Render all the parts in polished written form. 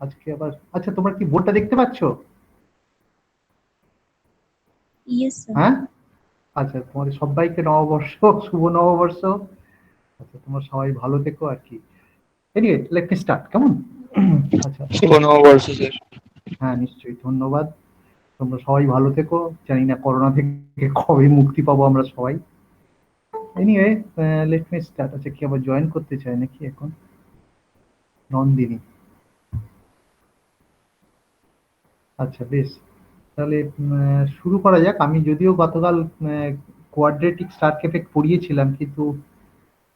আজকে আবার আচ্ছা, তোমরা কি বোর্ডটা দেখতে পাচ্ছ? Yes sir. হ্যাঁ, আচ্ছা, তোমাদের সবাইকে নববর্ষ, শুভ নববর্ষ। আচ্ছা, তোমরা সবাই ভালো থেকো আর কি। এনিওয়ে, লেট মি স্টার্ট, কেমন? আচ্ছা, শুভ নববর্ষ স্যার। হ্যাঁ নিশ্চয়ই, ধন্যবাদ। তোমরা সবাই ভালো থেকো। জানি না করোনা থেকে কবে মুক্তি পাবো আমরা সবাই। Anyway, let me start. আচ্ছা, কি আবার জয়েন করতে চায় নাকি এখন? নন্দিনী, আচ্ছা বেশ। তাহলে শুরু করা যাক। আমি যদিও গতকাল কোয়াড্রেটিক স্টার এফেক্ট পড়িয়েছিলাম, কিন্তু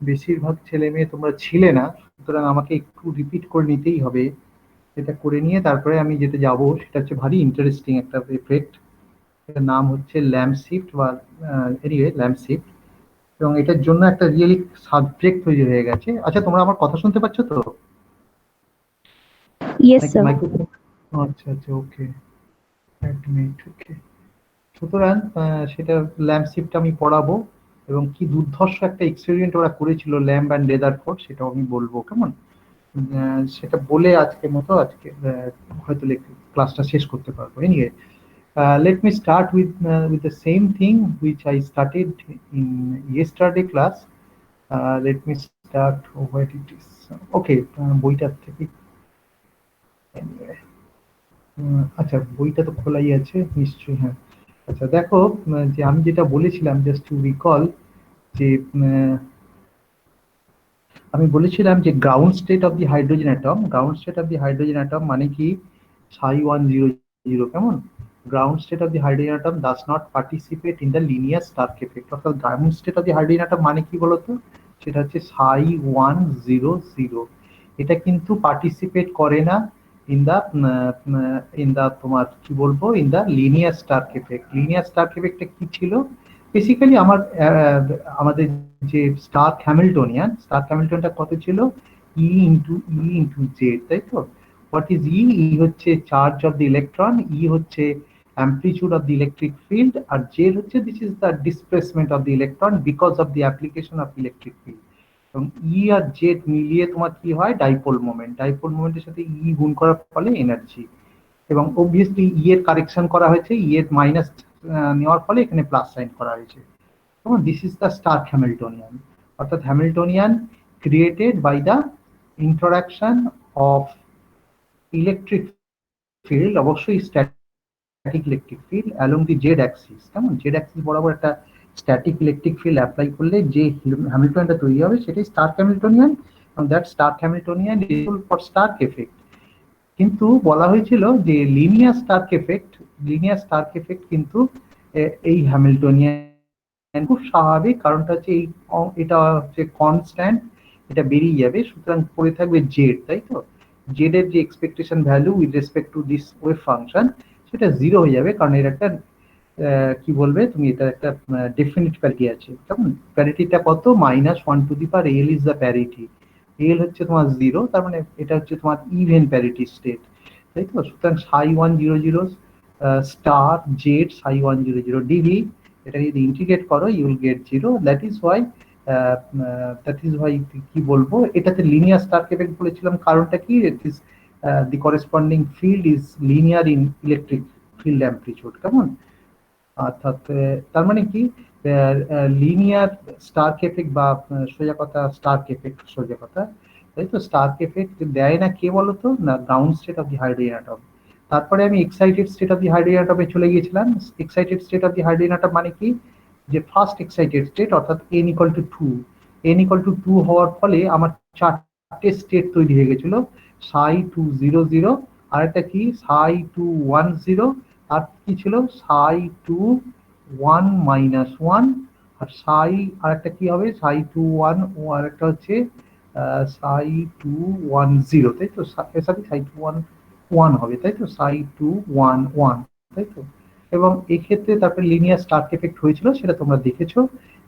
বেশিরভাগ ছেলে মেয়ে তোমরা ছিলে না, সুতরাং আমাকে একটু রিপিট করে নিতেই হবে। এটা করে নিয়ে তারপরে আমি যেতে যাব, সেটা হচ্ছে ভারী ইন্টারেস্টিং একটা এফেক্ট। এটার নাম হচ্ছে ল্যাম্প শিফট বা এনিওয়ে ল্যাম্প শিফট। এবং এটার জন্য একটা রিয়েলি সাবজেক্ট তৈরি হয়ে গেছে। আচ্ছা, তোমরা আমার কথা শুনতে পাচ্ছ তো? ইয়েস নাকি স্যার। মাইক্রোফোন? আচ্ছা আচ্ছা, ওকে, এক মিনিট, ওকে। সুতরাং সেটা ল্যাম্প শিফট আমি পড়াবো, এবং কি দুর্ধর্ষ একটা এক্সপেরিমেন্ট ওরা করেছিল ল্যাম্প অ্যান্ড রেদারফোর্ড, সেটাও আমি বলবো, কেমন? সেটা বলে আজকের মতো আজকে হয়তো ক্লাসটা শেষ করতে পারবো। Anyway, let me start with the same thing which I started in yesterday class. Let me start where it is. Okay, বইটার থেকে anyway, আচ্ছা, বইটা তো খোলাই আছে নিশ্চয়ই, হ্যাঁ। আচ্ছা দেখো, যে আমি যেটা বলেছিলাম, জাস্ট টু রিকল, যে আমি বলেছিলাম যে ground state of the hydrogen atom, ground state of the hydrogen atom মানে কি ψ100, কেমন? Ground state of the hydrogen atom does not participate in the linear Stark effect. অর্থাৎ ground state of the hydrogen atom মানে কি বলতো? সেটা হচ্ছে ψ100। এটা কিন্তু পার্টিসিপেট করে না ইন দা তোমার কি বলবো, in the linear Stark effect. Linear Stark এফেক্টটা কি ছিল? বেসিক্যালি আমাদের যে স্টার হ্যামিল্টনটা কত ছিল? E × E × Z, তাই তো? What is E? ই হচ্ছে charge of the electron, E হচ্ছে amplitude of the electric field, আর জেড হচ্ছে this is the displacement of the electron because of the application of electric field. এবং E আর Z মিলিয়ে তোমার কি হয়? Dipole moment. Dipole মোমেন্টের সাথে ই গুণ করার ফলে এনার্জি। এবং অবভিয়াসলি ই এর কারেকশন করা হয়েছে, ই এর মাইনাস নেওয়ার ফলে এখানে প্লাস সাইন করা হয়েছে। This is the Stark Hamiltonian. অর্থাৎ Hamiltonian created by the interaction of electric field, অবশ্যই static electric field along the Z axis. কেমন? জেড অ্যাক্সিস বরাবর একটা স্ট্যাটিক ইলেকট্রিক ফিল্ড অ্যাপ্লাই করলে যে হ্যামিল্টনটা তৈরি হবে সেটাই স্টার হ্যামিল্টনিয়ান। এবং that star Hamiltonian is for Stark effect. কিন্তু বলা হয়েছিল যে লিনিয়ার স্টার্ক এফেক্ট কিন্তু এই হ্যামিল্টনিয়ান খুব স্বাভাবিক, কারণটা হচ্ছে এটা হচ্ছে কনস্ট্যান্ট, এটা বেরিয়ে যাবে, সুতরাং পড়ে থাকবে জেড, তাই তো? জেড এর যে expectation value with respect to this wave function, সেটা জিরো হয়ে যাবে, কারণ এর একটা কি বলবে তুমি, এটা একটা ডেফিনিট প্যারিটি আছে। কেমন? প্যারিটিটা কত? -1 to the power l is the parity. L হচ্ছে তোমার জিরো, তার মানে এটা হচ্ছে তোমার ইভেন প্যারিটি স্টেট, তাই তো? সুতরাং ψ100 স্টার জেড ψ100 ডিভি, এটা যদি ইন্টিগ্রেট করো you will get zero. That is why কি বলবো, এটাতে লিনিয়ার স্টার এফেক্ট বলেছিলাম। কারণটা কি? It is the corresponding field is linear in electric field amplitude. কেমন? অর্থাৎ তার মানে কি, লিনিয়ার স্টার্ক এফেক্ট বা সোজা কথা স্টার্ক এফেক্ট, সোজা কথা, তাই তো? স্টার্ক এফেক্ট দেয় না কে বলতো? না, ground state of the hydrogen atom. তারপরে আমি excited state of the hydrogen অ্যাটমে চলে গিয়েছিলাম। Excited state of the hydrogen atom মানে কি? যে ফার্স্ট এক্সাইটেড স্টেট, অর্থাৎ n = 2। n = 2 হওয়ার ফলে আমার চারটে স্টেট তৈরি হয়ে গেছিল। ψ200, আরেকটা কি ψ210, আর কি ছিল ψ2 1 - 1, আর আরেকটা কি হবে ψ21, ও আরেকটা হচ্ছে ψ210, তাই তো? ψ211 হবে, তাই তো? ψ211, তাই তো? এবং এক্ষেত্রে তারপরে লিনিয়ার স্টার্ক এফেক্ট হয়েছিল, সেটা তোমরা দেখেছো।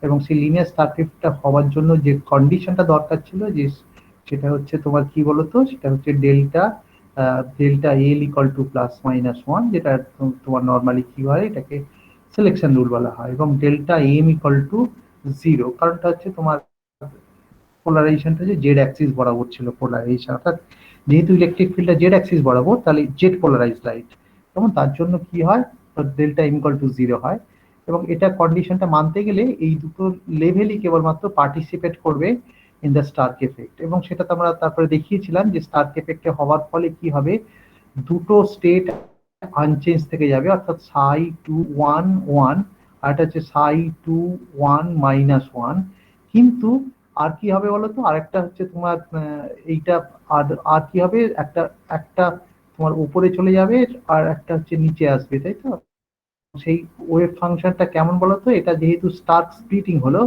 এবং সেই লিনিয়ার স্টার্ক এফেক্টটা হওয়ার জন্য যে কন্ডিশনটা দরকার ছিল, যে সেটা হচ্ছে তোমার কি বলতো, সেটা হচ্ছে ডেল্টা এল = +−1, যেটা তোমার নর্মালি কি হয়, এটাকে সিলেকশন রুল বলা হয়। এবং ডেল্টা এম = 0, কারণটা হচ্ছে তোমার পোলারাইজেশনটা যে জেড অ্যাক্সিস বরাবর ছিল পোলারাইজেশন, অর্থাৎ যেহেতু ইলেকট্রিক ফিল্ডটা জেড অ্যাক্সিস বরাবর, তাহলে জেড পোলারাইজড লাইট, এবং তার জন্য কি হয়, ডেল্টা এম ইকুয়াল টু 0 হয়। এবং এটা কন্ডিশনটা মানতে গেলে এই দুটো লেভেলই কেবলমাত্র পার্টিসিপেট করবে ইন দ্য স্টার্ক এফেক্ট, এবং সেটা তো আমরা তারপরে দেখিয়েছিলাম যে স্টার্ক এফেক্টে হওয়ার ফলে কি হবে, দুটো স্টেট আনচেঞ্জ থেকে যাবে, অর্থাৎ সাই টু ওয়ান ওয়ান, আর এটা হচ্ছে সাই টু ওয়ান মাইনাস ওয়ান। কিন্তু আর কি হবে বলতো, আরেকটা হচ্ছে তোমার এইটা, আর আর কি হবে, একটা একটা তোমার উপরে চলে যাবে আর একটা হচ্ছে নিচে আসবে, তাই তো? সেই ওয়েভ ফাংশনটা কেমন বলতো, এটা যেহেতু স্টার্ক স্প্লিটিং হলো,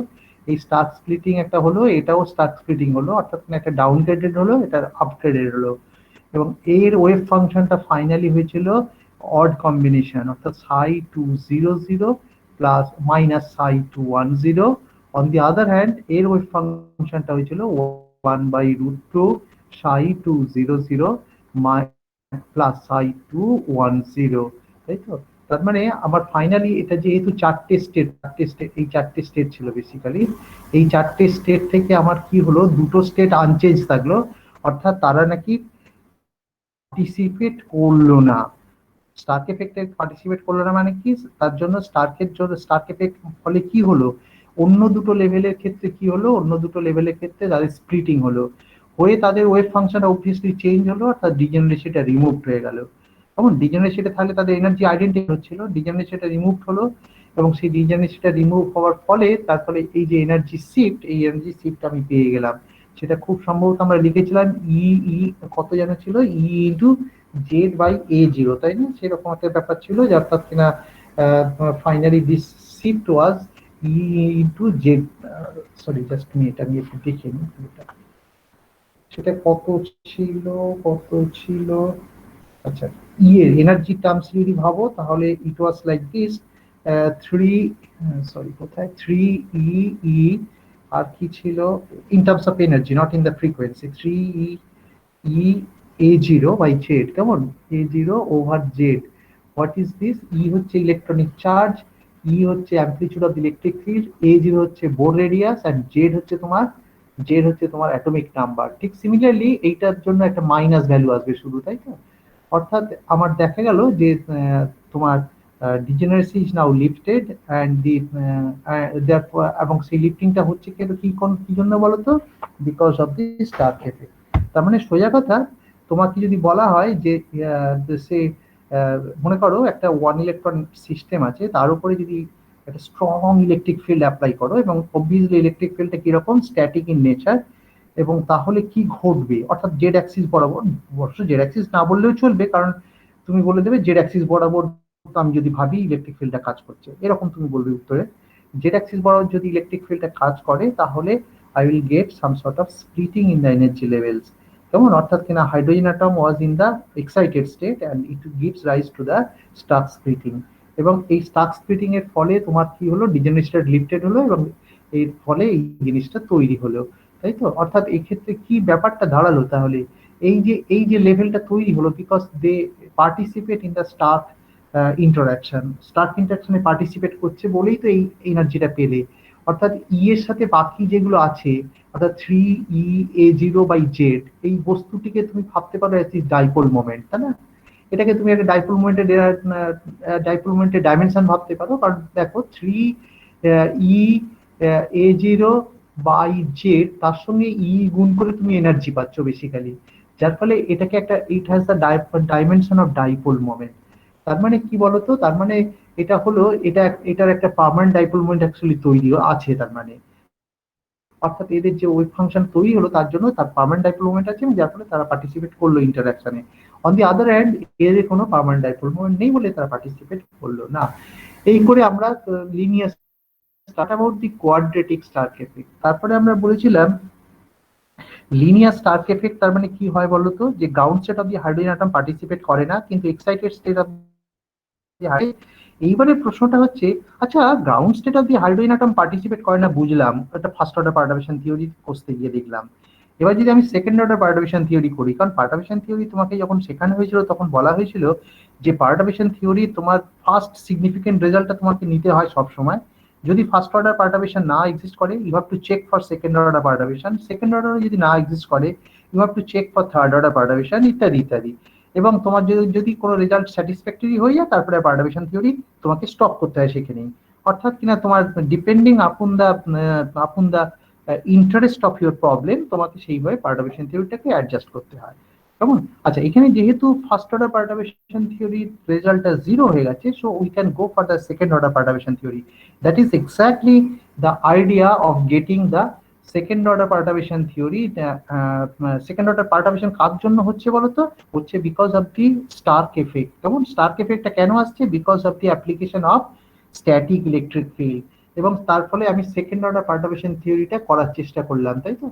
এই স্টার্ক স্প্লিটিং একটা হলো, এটাও স্টার্ক স্প্লিটিং হলো, অর্থাৎ একটা ডাউনগ্রেডেড হলো, এটা আপগ্রেডেড হলো, এবং এর ওয়েভ ফাংশনটা ফাইনালি হয়েছিল অড কম্বিনেশন, অর্থাৎ psi two zero zero plus minus psi two one zero. On the other hand এর ওয়েভ ফাংশনটা হয়েছিল one by root two psi two zero zero plus psi two one zero, তাই তো? তার মানে আমার ফাইনালি এটা যেহেতু চারটে স্টেট, এই চারটে স্টেট ছিল বেসিক্যালি, এই চারটে স্টেট থেকে আমার কি হলো, দুটো স্টেট আনচেঞ্জ থাকলো, অর্থাৎ তারা নাকি পার্টিসিপেট করলো না। স্টার্ক এফেক্টে পার্টিসিপেট করলো না মানে কি, তার জন্য স্টার্ক এফেক্ট ফলে কি হলো, অন্য দুটো লেভেলের ক্ষেত্রে কি হলো, অন্য দুটো লেভেলের ক্ষেত্রে তাদের স্প্লিটিং হলো, হয়ে তাদের ওয়েভ ফাংশন অবভিয়াসলি চেঞ্জ হলো, অর্থাৎ ডিজেনারেসিটা রিমুভ হয়ে গেল। তখন ডিজেনারেসিটা থাকলে তাদের এনার্জি আইডেন্টিটি হচ্ছিল, ডিজেনারেসিটা রিমুভ হলো, এবং সেই ডিজেনারেসিটা রিমুভ হওয়ার ফলে তারপরে এই যে এনার্জি শিফট, এই এনার্জি শিফট আমি পেয়ে গেলাম। সেটা খুব সম্ভবত আমরা লিখেছিলাম ই ই কত যেন ছিল, E into Z by A zero, তাই না? সেরকম একটা ব্যাপার ছিল, যে অর্থাৎ কিনা finally this shift was E into Z, sorry just এটা আমি একটু দেখে নিই, সেটা কত ছিল, কত ছিল। আচ্ছা, এর এনার্জি টার্মস যদি ভাবো তাহলে it was like this, three, sorry কোথায়, থ্রি ই ই, আর কি ছিল, in terms of energy not in the frequency, three E E A zero by Z, কেমন, A zero over Z. What is this, E হচ্ছে electronic charge, E হচ্ছে amplitude of electric field, A zero হচ্ছে Bohr radius, and Z হচ্ছে তোমার atomic number. ঠিক similarly এইটার জন্য একটা মাইনাস ভ্যালু আসবে শুধু, তাই তো? অর্থাৎ আমার দেখা গেল যে তোমার degeneracy is now lifted, and the এবং সেই লিফটিংটা হচ্ছে কি জন্য বলতো, because of the Stark effect. তার মানে সোজা কথা, তোমাকে যদি বলা হয় যে সে মনে করো একটা ওয়ান ইলেকট্রন সিস্টেম আছে, তার উপরে যদি একটা স্ট্রং ইলেকট্রিক ফিল্ড অ্যাপ্লাই করো, এবং অবভিয়াসলি ইলেকট্রিক ফিল্ডটা কিরকম, স্ট্যাটিক ইন নেচার, এবং তাহলে কি ঘটবে, অর্থাৎ জেড অ্যাক্সিস বরাবর, অবশ্য জেড অ্যাক্সিস না বললেও চলবে, কারণ তুমি বলে দেবে জেড অ্যাক্সিস বরাবর আমি যদি ভাবি ইলেকট্রিক ফিল্ডটা কাজ করছে, এরকম তুমি বলবে উত্তরে। জেড অ্যাক্সিস বরাবর যদি ইলেকট্রিক ফিল্ডটা কাজ করে, তাহলে I will get some sort of splitting in the energy levels, কেমন, অর্থাৎ কিনা hydrogen atom was in the excited state and it gives rise to the Stark splitting, এবং এই স্টার্ক স্প্লিটিং এর ফলে তোমার কি হলো, ডিজেনারেশনটা লিফটেড হলো, এবং এর ফলে এই জিনিসটা তৈরি হলো, তাই তো? অর্থাৎ এই ক্ষেত্রে কি ব্যাপারটা দাঁড়ালো তাহলে, এই যে লেভেলটা তৈরি হলো, because they participate in the Stark interaction, Stark ইন্টারাকশনে পার্টিসিপেট করছে বলেই তো এই এনার্জিটা পেলে। অর্থাৎ ই এর সাথে বাকি যেগুলো আছে, অর্থাৎ three E A zero by Z, এই বস্তুটিকে তুমি ভাবতে পারো অ্যাজ ডাইপোল মোমেন্ট, তাই না? এটাকে তুমি একটা ডাইপোল মোমেন্টের ডাইমেনশন ভাবতে পারো, কারণ দেখো three E A zero by Z, তার সঙ্গে ই গুণ করে তুমি এনার্জি পাচ্ছ বেসিক্যালি, যার ফলে এটাকে একটা, it has the dimension of dipole moment. তার মানে কি বলতো, তার মানে এটা হলো, এটার একটা পার্মানেন্ট ডাইপোল মোমেন্ট অ্যাকচুয়ালি তৈরি আছে, তার মানে অর্থাৎ এদের যে ওয়েভ ফাংশন তৈরি হলো তার জন্য তার পার্মানেন্ট ডাইপোল মোমেন্ট আছে, যার ফলে তারা পার্টিসিপেট করলো ইন্টারঅ্যাকশনে। অন দি আদার হ্যান্ড এদের কোনো পার্মানেন্ট ডাইপোল মোমেন্ট নেই বলে তারা পার্টিসিপেট করলো না। এই করে আমরা linear start about the quadratic Stark effect. তারপরে আমরা বলেছিলাম লিনিয়ার স্টার্ক এফেক্ট, তার মানে কি হয় বলতো, যে ground state of the hydrogen atom participate করে না, কিন্তু এক্সাইটেড স্টেট অফ এইবারে প্রশ্নটা হচ্ছে, আচ্ছা ground state of the hydrogen atom participate করে না বুঝলাম, এটা ফার্স্ট অর্ডার পারটারবেশন থিওরি করতে গিয়ে দেখলাম। এবার যদি আমি সেকেন্ড অর্ডার পারটারবেশন থিওরি করি, কারণ পারটারবেশন থিওরি তোমাকে যখন শেখানো হয়েছিল তখন বলা হয়েছিল যে পারটারবেশন থিওরি তোমার ফার্স্ট সিগনিফিকেন্ট রেজাল্টটা তোমাকে নিতে হয় সব সময়, যদি ফার্স্ট অর্ডার পারটারবেশন না এক্সিস্ট করে, you have to check for second order perturbation, second order যদি না এক্সিস্ট করে, you have to check for third order perturbation ইত্যাদি ইত্যাদি। এবং তোমার যদি কোনো রেজাল্ট স্যাটিসফ্যাক্টরি হয়ে যায় তারপরে পারটার্বেশন থিওরি তোমাকে স্টপ করতে হয় সেখানেই। অর্থাৎ কিনা তোমার depending upon the interest of your problem তোমাকে সেইভাবে পারটার্বেশন থিওরিটাকে অ্যাডজাস্ট করতে হয়, কেমন? আচ্ছা, এখানে যেহেতু ফার্স্ট অর্ডার পারটার্বেশন থিওরির রেজাল্টটা 0 হয়ে গেছে, so we can go for the second order perturbation theory. That is exactly the idea of getting the second order perturbation theory. Second order perturbation কার জন্য হচ্ছে বলতো? হচ্ছে because of the Stark effect. কেমন? স্টার্ক এফেক্টটা কেন আসছে? Because of the application of static electric field. এবং তার ফলে আমি সেকেন্ড অর্ডার পারটার্বেশন থিওরিটা করার চেষ্টা করলাম, তাই তো?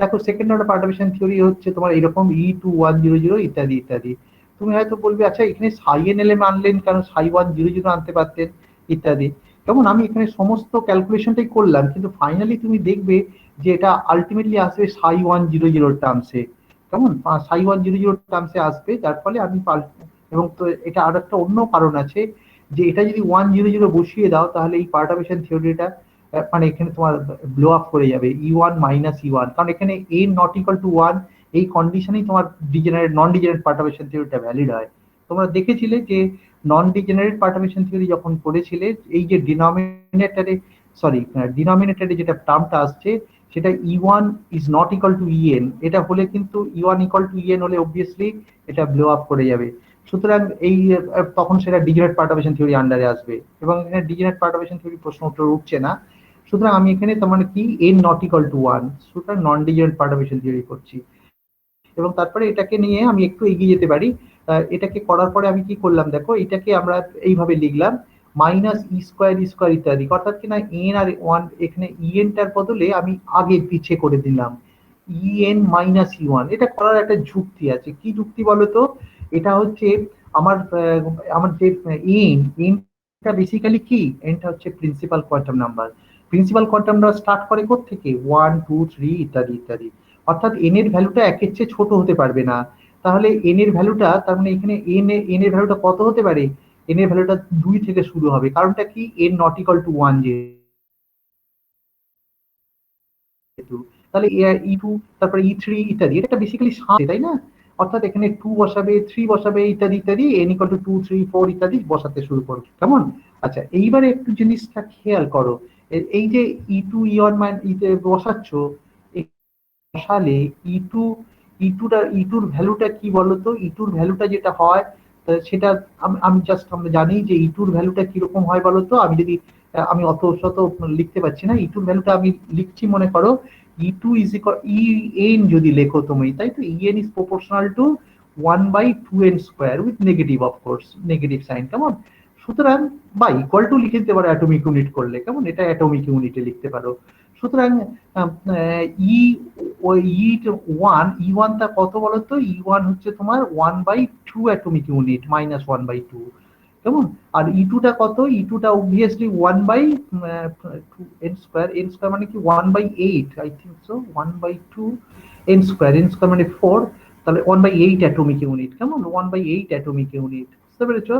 দেখো, সেকেন্ড অর্ডার পারটার্বেশন থিওরি হচ্ছে তোমার এরকম E2100 ইত্যাদি ইত্যাদি। তুমি হয়তো বলবে, আচ্ছা এখানে সাই এনএলএম আনলেন কেন, সাই 100 আনতে পারতেন ইত্যাদি। যেমন আমি এখানে সমস্ত ক্যালকুলেশনটাই করলাম, কিন্তু ফাইনালি তুমি দেখবে যে এটা আলটিমেটলি আসবে সাই 100 টার্মসে। কেমন? সাই 100 টার্মসে আসবে, যার ফলে আমি এবং তো এটা আর একটা অন্য কারণ আছে যে এটা যদি 100 বসিয়ে দাও তাহলে এই পারটার্বেশন থিওরিটা মানে এখানে তোমার ব্লো আপ করে যাবে E1 মাইনাস E1, কারণ এখানে a নট ইকুয়াল টু 1 এই কন্ডিশনেই তোমার নন ডিজেনারেট পারটার্বেশন থিওরিটা ভ্যালিড হয়। তোমরা দেখেছিলে যে নন ডিজেনারেট পারটার্বেশন থিওরি যখন পড়েছিলে, এই যে ডিনোমিনেটরে যেটা টার্মটা আসছে সেটা E1 is not equal two En, এটা হলে কিন্তু E1 ইকুয়াল টু En হলে অবভিয়াসলি এটা ব্লো আপ করে যাবে। সুতরাং এই তখন সেটা ডিজেনারেট পারটার্বেশন থিওরি আন্ডারে আসবে, এবং এখানে ডিজেনারেট পারটার্বেশন থিওরি প্রশ্ন উঠছে না। সুতরাং আমি এখানে তার মানে কি n নট ইকুয়াল টু 1, সুতরাং নন ডিজেনারেট পারটার্বেশন থিওরি করছি। এবং তারপরে এটাকে নিয়ে আমি একটু এগিয়ে যেতে পারি। এটাকে করার পরে আমি কি করলাম দেখো, এটাকে আমরা এইভাবে লিখলাম মাইনাস ই স্কোয়ার ইত্যাদি, অর্থাৎ কিনা এন আর 1 এখানে ইএনটার বদলে আমি আগে পিছে করে দিলাম ইএন মাইনাস E1। এটা করার একটা যুক্তি আছে। কি যুক্তি বলতো? এটা হচ্ছে আমার আমার যে এনটা বেসিক্যালি কি, এনটা হচ্ছে principal quantum number. Principal quantum number start করে থেকে 1 2 3 ইত্যাদি ইত্যাদি। অর্থাৎ এন এর ভ্যালুটা একের চেয়ে ছোট হতে পারবে না। তাহলে এন এর ভ্যালুটা, তার মানে এখানে এন এর ভ্যালুটা কত হতে পারে? এন এর ভ্যালুটা 2 থেকে শুরু হবে, কারণটা কি? এন নট ইকুয়াল টু 1 যেহেতু। তাহলে E2, তারপরে E3 ইত্যাদি, এটা বেসিক্যালি তাই না? অর্থাৎ এখানে 2 বসাবে, 3 বসাবে ইত্যাদি ইত্যাদি, n ইকুয়াল টু 2 3 4 ইত্যাদি বসাতে শুরু করবে, কেমন? আচ্ছা, এইবারে একটু জিনিসটা খেয়াল করো। এই যে E2 E1 বসাচ্ছ, বসালে ইটুর ভ্যালুটা কি বলতো? ইটুর ভ্যালুটা যেটা হয় সেটা আমরা জানি যে ইটুর ভ্যালুটা কিরকম হয় বলতো? আমি যদি আমি অত শত লিখতে পারছি না, ইটুর ভ্যালুটা আমি লিখছি, মনে করো E2 ইজ ইকুয়াল En যদি লেখো তুমি, তাই তো En is proportional to 1/2n square with negative, of course negative sign, কেমন? সুতরাং বা ইকুয়াল টু লিখে দিতে পারো অ্যাটমিক ইউনিট করলে, কেমন? এটা অ্যাটমিক ইউনিটে লিখতে পারো। সুতরাং ই ওয়ান টা কত বলতো? E1 হচ্ছে তোমার 1/2 অ্যাটমিক ইউনিট, মাইনাস 1/2, কেমন? আর E2 টা কত? E2 টা অবভিয়াসলি 1/2 n স্কয়ার মানে কি 1/8, I think so 1/2 n square মানে 4, তাহলে 1/8 অ্যাটমিক ইউনিট, কেমন? 1/8 অ্যাটমিক ইউনিট, বুঝতে পেরেছো?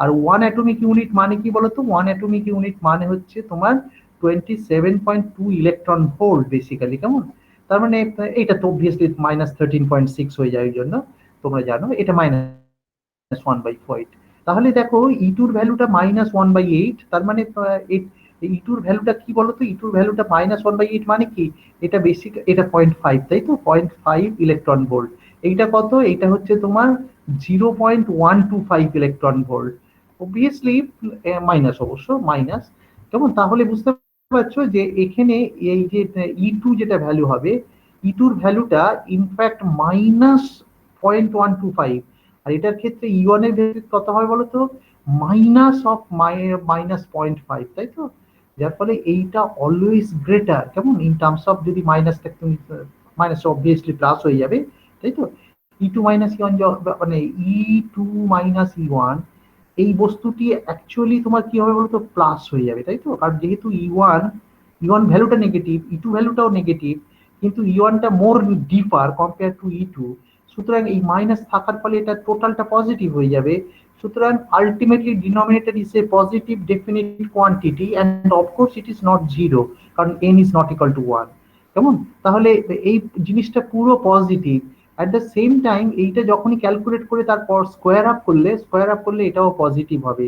আর 1 অ্যাটমিক ইউনিট মানে কি বলতো? 1 অ্যাটমিক ইউনিট মানে হচ্ছে তোমার 27.2 ইলেকট্রন ভোল্ট বেসিক্যালি, কেমন? তার মানে এটা তো অবভিয়াসলি মাইনাস 13.6 হয়ে যায়, ওই জন্য তোমরা জানো এটা মাইনাস 1/4। তাহলে দেখো ইটুর ভ্যালুটা মাইনাস 1/8, তার মানে ইটুর ভ্যালুটা কি বলতো? ইটুর ভ্যালুটা মাইনাস 1/8 মানে কি? এটা বেসিক, এটা 0.5, তাই তো? 0.5 ইলেকট্রন ভোল্ট। এইটা কত? এইটা হচ্ছে তোমার 0.125 ইলেকট্রন ভোল্ট, অবভিয়াসলি মাইনাস, অবশ্য মাইনাস, কেমন? তাহলে বুঝতে পারছো যে এখানে এই যে E2 যেটা ভ্যালু হবে, E2 ভ্যালুটা ইনফ্যাক্ট মাইনাস 0.125, আর এটার ক্ষেত্রে E1 এর ভ্যালু কত হয় বলতো? মাইনাস অফ মাইনাস 0.5, তাই তো? যার ফলে এইটা অলওয়েজ গ্রেটার, কেমন? ইন টার্মস অফ যদি মাইনাসটা তুমি মাইনাস অবভিয়াসলি প্লাস হয়ে যাবে, তাই তো? E2 মাইনাস E1 মানে E2 মাইনাস E1, এই বস্তুটি অ্যাকচুয়ালি তোমার কি হবে বলতো? প্লাস হয়ে যাবে, তাই তো? কারণ যেহেতু E1 ভ্যালুটা নেগেটিভ, E2 ভ্যালুটাও নেগেটিভ, কিন্তু E1 টা মোর ডিপার কম্পেয়ার টু E2, সুতরাং এই মাইনাস থাকার ফলে এটা টোটালটা পজিটিভ হয়ে যাবে। সুতরাং ultimately denominator is a positive definite quantity, and of course it is not zero, কারণ n is not equal to 1। কেমন? তাহলে এই জিনিসটা পুরো positive. At the same time এইটা যখনই ক্যালকুলেট করে তারপর স্কোয়ার আপ করলে এটাও পজিটিভ হবে,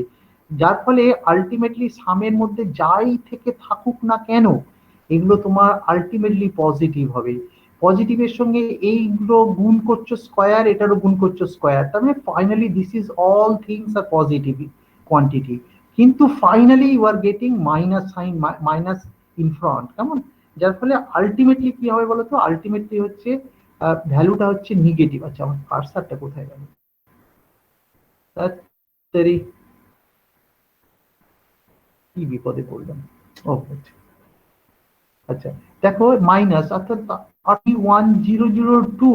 যার ফলে আলটিমেটলি সামের মধ্যে যাই থেকে থাকুক না কেন এগুলো তোমার আলটিমেটলি পজিটিভ হবে। পজিটিভের সঙ্গে এইগুলো গুণ করছো স্কোয়ার, এটারও গুণ করছো স্কোয়ার, তার মানে finally this is all things are positive quantity, কিন্তু finally you are getting minus sign, minus in front, কেমন? যার ফলে আলটিমেটলি কি হবে বলতো, আলটিমেটলি হচ্ছে ভ্যালুটা হচ্ছে নেগেটিভ। আচ্ছা আমার কার্সারটা কোথায় গেল? তাড়াতাড়ি, কি বিপদে পড়লাম। ও আচ্ছা, আচ্ছা দেখো মাইনাস অর্থাৎ E1002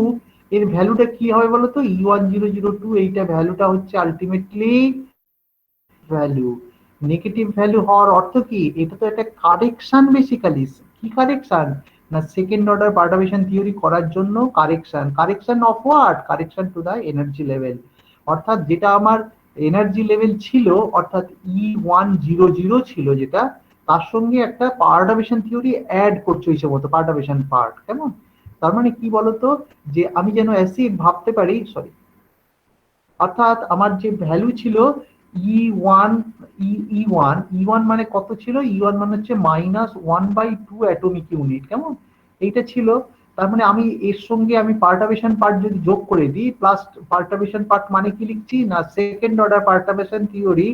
এর ভ্যালুটা কি হবে বলতো, E1002 এইটা ভ্যালুটা হচ্ছে আলটিমেটলি ভ্যালু, নেগেটিভ ভ্যালু হওয়ার অর্থ কি, এটা তো একটা কারেকশন বেসিক্যালি। কি কারেকশন? না সেকেন্ড অর্ডার পার্টার্বেশন থিওরি করার জন্য correction. Correction of what? Correction to the energy level. অর্থাৎ যেটা আমার এনার্জি লেভেল ছিল, অর্থাৎ E100 ছিল যেটা, তার সঙ্গে একটা পার্টার্বেশন থিওরি অ্যাড করছো হিসেবে মতো, পার্টার্বেশন পার্ট, কেমন? তার মানে কি বলতো, যে আমি যেন অ্যাসিড ভাবতে পারি, সরি, অর্থাৎ আমার যে ভ্যালু ছিল ই ওয়ান, ই ওয়ান মানে কত ছিল, ই ওয়ান মানে হচ্ছে -1/2 অ্যাটমিক ইউনিট, কেমন? এইটা ছিল। তার মানে আমি এর সঙ্গে আমি পার্টাবেশন পার্ট যদি যোগ করে দিই, প্লাস পার্টাবেশন পার্ট মানে কি লিখছি না second order perturbation theory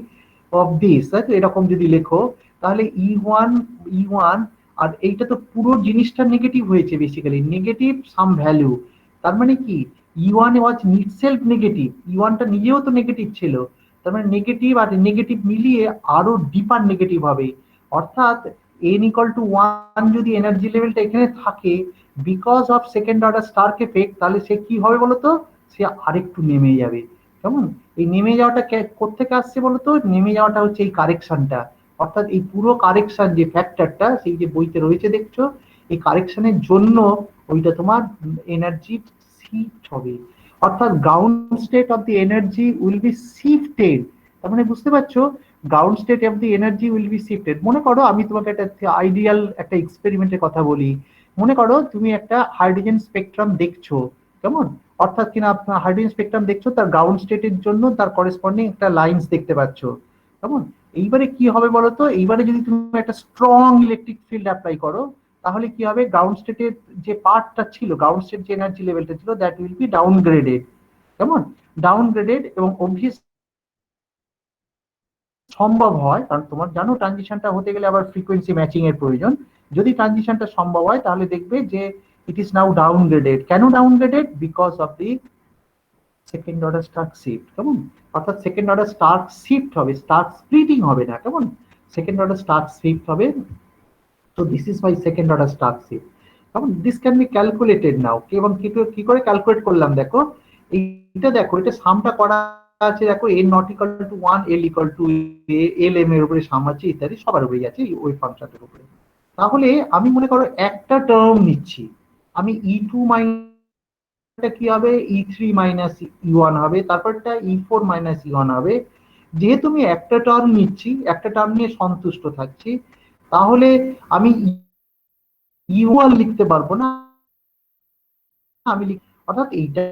of this, তাই তো? এরকম যদি লেখো তাহলে ই ওয়ান আর এইটা তো পুরো জিনিসটা নেগেটিভ হয়েছে, বেসিক্যালি নেগেটিভ সাম ভ্যালু। তার মানে কি, E1 ওয়াজ ইটসেলফ নেগেটিভ, E1টা নিজেও তো নেগেটিভ ছিল, তার মানে নেগেটিভ আর নেগেটিভ মিলিয়ে আরো ডিপার নেগেটিভ হবে। অর্থাৎ n=1 যদি এনার্জি লেভেলটা এখানে থাকে, because of second order Stark effect, তাহলে সে কি হবে বলতো, সে আরেকটু নেমে যাবে, কেমন? এই নেমে যাওয়াটা কোত্থেকে আসছে বলতো, নেমে যাওয়াটা হচ্ছে এই কারেকশনটা। অর্থাৎ এই পুরো কারেকশন যে ফ্যাক্টরটা সেই যে বইতে রয়েছে দেখছো, এই কারেকশনের জন্য ওইটা তোমার এনার্জি শিফট হবে, অর্থাৎ ground state of the energy will be shifted. তার মানে বুঝতে পারছো, ground state of the energy will be shifted. মনে করো আমি তোমাকে একটা আইডিয়াল একটা এক্সপেরিমেন্টের কথা বলি। মনে করো তুমি একটা হাইড্রোজেন স্পেকট্রাম দেখছো, কেমন? অর্থাৎ কিনা আপনার হাইড্রোজেন স্পেকট্রাম দেখছো, তার গ্রাউন্ড স্টেটের জন্য তার করেসপন্ডিং একটা লাইন্স দেখতে পাচ্ছ, কেমন? এইবারে কি হবে বলতো, এইবারে যদি তুমি একটা স্ট্রং ইলেকট্রিক ফিল্ড অ্যাপ্লাই করো, তাহলে কি হবে, গ্রাউন্ড স্টেটের যে পার্টটা ছিল, গ্রাউন্ড স্টেট যে এনার্জি লেভেলটা ছিল, দ্যাট উইল বি ডাউনগ্রেডেড, কেমন? ডাউনগ্রেডেড, এবং অবভিয়াস সম্ভব হয়, কারণ তোমার জানো ট্রানজিশনটা হতে গেলে আবার ফ্রিকোয়েন্সি ম্যাচিং এর প্রয়োজন। যদি ট্রানজিশনটা সম্ভব হয় তাহলে দেখবে যে ইট ইজ নাও ডাউনগ্রেডেড। কেন downgraded? Because of the second order Stark shift, কেমন? অর্থাৎ সেকেন্ড অর্ডার স্টার্ক শিফট হবে, স্টার্ক স্প্লিটিং হবে না, কেমন? সেকেন্ড অর্ডার স্টার্ক শিফট হবে। তো this is my second order Stark shift, কেমন? This can be calculated now. এবং কি করে ক্যালকুলেট করলাম দেখো, এইটা দেখো, এটা সামটা করা আছে দেখো, n not equal to 1, l equal to l m এর উপরে সাম আছে, ইত্যাদি সবার উপরেই আছে ওই ফাংশনটার উপরে। তাহলে আমি মনে করো একটা টার্ম নিচ্ছি, আমি E2 মাইনাসটা কি হবে, E3 মাইনাস E1 হবে, তারপরটা E4 মাইনাস E1 হবে। যেহেতু আমি একটা টার্ম নিচ্ছি, একটা টার্ম নিয়ে সন্তুষ্ট থাকছি, তাহলে আমি E1 লিখতে পারবো না, আমি অর্থাৎ এইটা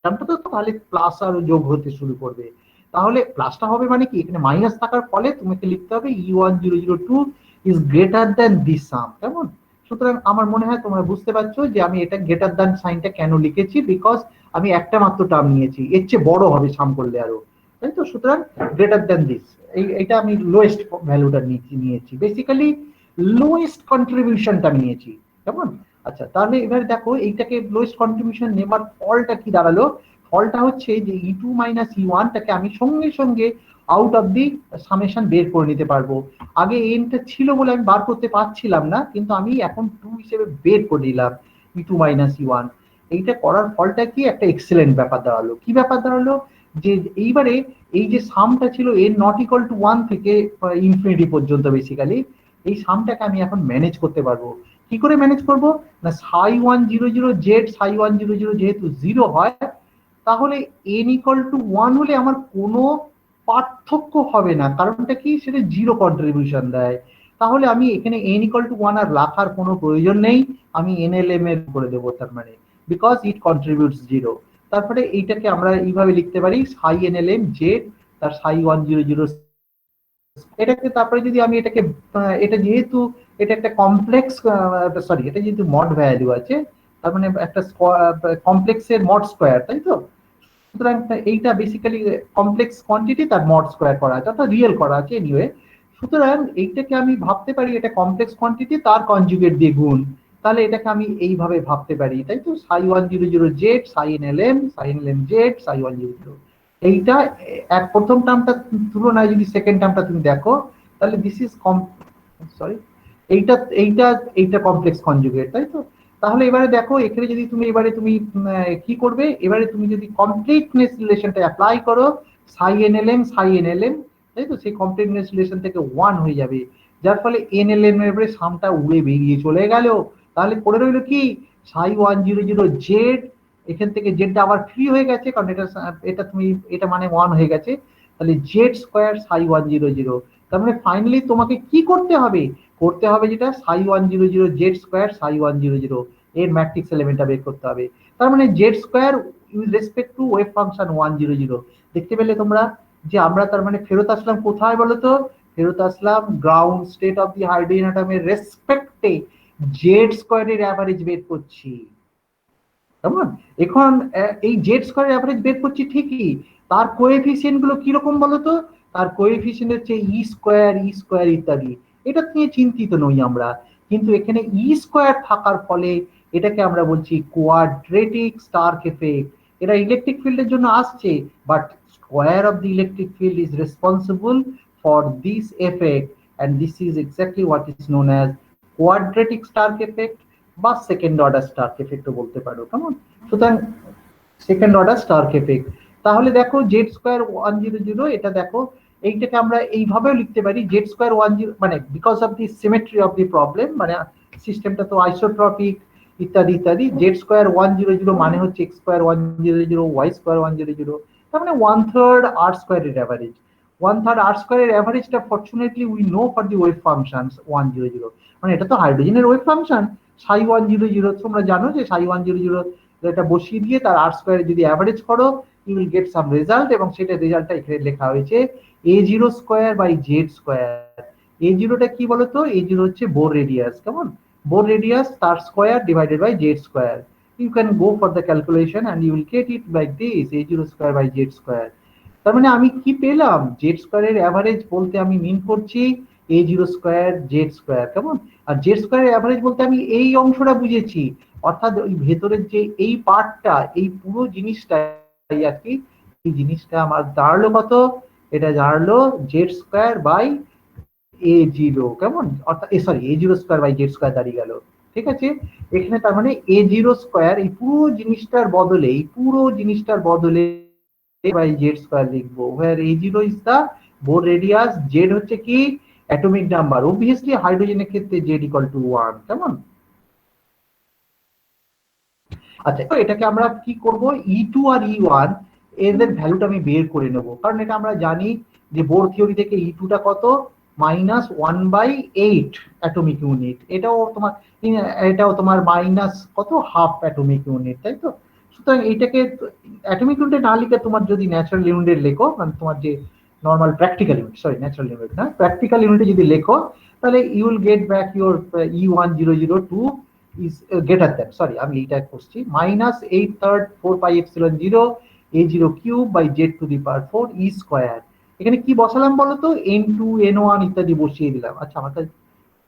টার্মটা তো তাহলে প্লাস আর যোগ হতে শুরু করবে। তাহলে প্লাসটা হবে মানে কি, এখানে মাইনাস থাকার ফলে তোমাকে লিখতে হবে E1002 is greater than this sum, কেমন? সুতরাং আমার মনে হয় তোমরা বুঝতে পারছো যে আমি এটা গ্রেটার দ্যান সাইনটা কেন লিখেছি, বিকজ আমি একটা মাত্র টার্ম নিয়েছি, এর চেয়ে বড় হবে সাম করলে আরো, তাই তো? সুতরাং গ্রেটার দ্যান দিস, এইটা আমি লোয়েস্ট ভ্যালুটা নিয়েছি, বেসিক্যালি লোয়েস্ট কন্ট্রিবিউশনটা আমি নিয়েছি, কেমন? আচ্ছা তাহলে এবার দেখো এইটাকে লোয়েস্ট কন্ট্রিবিউশন নেবার ফলটা কি দাঁড়ালো, ফলটা হচ্ছে যে E2 মাইনাস E1টাকে আমি সঙ্গে সঙ্গে আউট অফ দি সামেশন বের করে নিতে পারবো। আগে এনটা ছিল বলে আমি বার করতে পারছিলাম না, কিন্তু আমি এখন 2 হিসেবে বের করে দিলাম E2 মাইনাস E1। এইটা করার ফলটা কি, একটা এক্সেলেন্ট ব্যাপার দাঁড়ালো। কি ব্যাপার দাঁড়ালো, যে এইবারে এই যে সামটা ছিল এন নট ইকুয়াল টু 1 থেকে ইনফিনিটি পর্যন্ত, বেসিক্যালি এই সামটাকে আমি এখন ম্যানেজ করতে পারবো। কি করে ম্যানেজ করব না, ψ100 জেড ψ100 যেহেতু 0 হয়, তাহলে n ইকুয়াল টু 1 হলে আমার কোনো পার্থক্য হবে না। কারণটা কি, সেটা জিরো কন্ট্রিবিউশন দেয়। তাহলে আমি এখানে n ইকুয়াল টু 1 আর রাখার কোনো প্রয়োজন নেই, আমি NLM এর করে দেবো, তার মানে বিকজ ইট কন্ট্রিবিউটস 0। তারপরে এইটাকে আমরা এইভাবে লিখতে পারি সাই NLM জেড তার সাই 100, এটাকে তারপরে যদি আমি এটাকে এটা যেহেতু এটা একটা কমপ্লেক্স, সরি এটা যেহেতু মড ভ্যালু আছে, তার মানে একটা কমপ্লেক্সের মড স্কোয়ার, তাই তো? সুতরাং এইটা বেসিক্যালি কমপ্লেক্স কোয়ান্টিটি তার মড স্কোয়ার করা আছে, অর্থাৎ রিয়েল করা আছে এনিওয়ে। সুতরাং এইটাকে আমি ভাবতে পারি এটা কমপ্লেক্স কোয়ান্টিটি তার কনজুগেট দিয়ে গুণ, তাহলে এটাকে আমি এইভাবে ভাবতে পারি, তাই তো? সাই 100 জেড সাই NLM জেড সাই 100। এইটা এক প্রথম টার্মটা তুলনায় যদি সেকেন্ড টার্মটা তুমি দেখো, তাহলে দিস ইজ সরি এইটা এইটা এইটা কমপ্লেক্স কনজুগেট, তাই তো? তাহলে এবারে দেখো এখানে যদি তুমি এবারে তুমি কি করবে, এবারে তুমি যদি কমপ্লিটনেস রিলেশনটা অ্যাপ্লাই করো সাই NLM, তাই তো? সেই কমপ্লিটনেস রিলেশন থেকে 1 হয়ে যাবে, যার ফলে NLM এর উপরে সামটা উড়ে বেরিয়ে চলে গেল। তাহলে পড়ে রইল কি সাই 100 জেড, এখান থেকে জেডটা আবার ফ্রি হয়ে গেছে কারণ এটা এটা তুমি এটা মানে 1 হয়ে গেছে, তাহলে জেড স্কোয়ার সাই 100। তার মানে ফাইনালি তোমাকে কি করতে হবে, করতে হবে যেটা সাই 100 জেড স্কোয়ার সাই 100 এর ম্যাট্রিক্স এলিমেন্টটা বের করতে হবে। তার মানে Z square with respect two wave function 100। দেখতে পেলে তোমরা যে আমরা তার মানে ফেরত আসলাম কোথায় বলো তো? ফেরত আসলাম ground state of the hydrogen অ্যাটমের রেসপেক্টে জেড স্কোয়ারের অ্যাভারেজ বের করছি, কেমন? এখন এই জেড স্কোয়ার অ্যাভারেজ বের করছি ঠিকই, তার কোএফিসিয়েন্ট গুলো কিরকম বলতো? তার কোএফিসিয়েন্ট হচ্ছে ই স্কোয়ার ইত্যাদি, এটা নিয়ে চিন্তিত নই আমরা। কিন্তু এখানে স্কোয়ার থাকার ফলে এটাকে আমরা বলছি কোয়াড্রেটিক স্টার্ক এফেক্ট। এটা ইলেকট্রিক ফিল্ডের জন্য আসছে, but square of the electric field is responsible for this effect, and this is exactly what is known as quadratic stark effect বা সেকেন্ড অর্ডার স্টার্ক এফেক্টও বলতে পারো, কেমন? সুতরাং সেকেন্ড অর্ডার স্টার্ক এফেক্ট। তাহলে দেখো জেড স্কোয়ার 100, এটা দেখো এইটাকে আমরা এইভাবেও লিখতে পারি জেড স্কোয়ার 10, মানে because of the symmetry of the problem, মানে সিস্টেমটা তো আইসোট্রপিক ইত্যাদি ইত্যাদি। জেড স্কোয়ার 100 মানে হচ্ছে এক্স স্কোয়ার 100, ওয়াই স্কোয়ার 100, তার মানে 1/3 আর স্কোয়ারের অ্যাভারেজ। 1/3 আর স্কোয়ারের অ্যাভারেজটা fortunately we know for the wave functions 100, মানে এটা তো হাইড্রোজেনের ওয়েভ ফাংশন সাই 100। তোমরা জানো যে সাই 100 এটা বসিয়ে দিয়ে তার আর স্কোয়ারে যদি অ্যাভারেজ করো you will get some result, এবং সেটা রেজাল্টটা এখানে লেখা হয়েছে A0 square by Z square. A0টা কি বলতো? A0 হচ্ছে বোর রেডিয়াস, কেমন? বোর রেডিয়াস তার square divided by Z square. You can go for the calculation and you will get it like this, A0 square by Z square. তার মানে আমি কি পেলাম? জেড স্কোয়ারের অ্যাভারেজ বলতে আমি মিন করছি A0 স্কোয়ার জেড স্কোয়ার, কেমন? আর জেড স্কোয়ারের অ্যাভারেজ বলতে আমি এই অংশটা বুঝেছি, অর্থাৎ ওই ভেতরের যে এই পার্টটা, এই পুরো জিনিসটা আর কি, এই জিনিসটা আমার দাঁড়ালো কত? এটা দাঁড়ালো জেড স্কোয়ার বাই A0, কেমন? অর্থাৎ sorry A0 square by Z square দাঁড়িয়ে গেল, ঠিক আছে? এখানে তার মানে A0 স্কোয়ার এই পুরো জিনিসটার বদলে, এই পুরো জিনিসটার বদলে বাই জেড স্কোয়ার লিখবো, where A0 is the Bohr radius, Z হচ্ছে কি অ্যাটমিক নাম্বার, obviously হাইড্রোজেনের ক্ষেত্রে Z equal to 1, কেমন? আচ্ছা, এটাকে আমরা কি করব, E2 আর E1 এদের ভ্যালুটা আমি বের করে নেব, কারণ এটা আমরা জানি যে বোর থিওরি থেকে E2 টা কত? -1/8 অ্যাটমিক ইউনিট। এটাও তোমার মাইনাস কত? হাফ অ্যাটমিক ইউনিট, তাই তো? সুতরাং এইটাকে অ্যাটমিক ইউনিটে না লিখে তোমার যদি ন্যাচারাল ইউনিটে লেখো, মানে তোমার যে normal practical unit, sorry natural unit না, প্র্যাকটিক্যাল ইউনিটে যদি লেখো, তাহলে you will get back your E1002 is greater than, sorry আমি এইটা করছি, -8/3 4πε0 A0 cube by Z to the power 4 E square. এখানে কি বসালাম বলতো? N2 N1 ইত্যাদি বসিয়ে দিলাম। আচ্ছা, আমার কাছে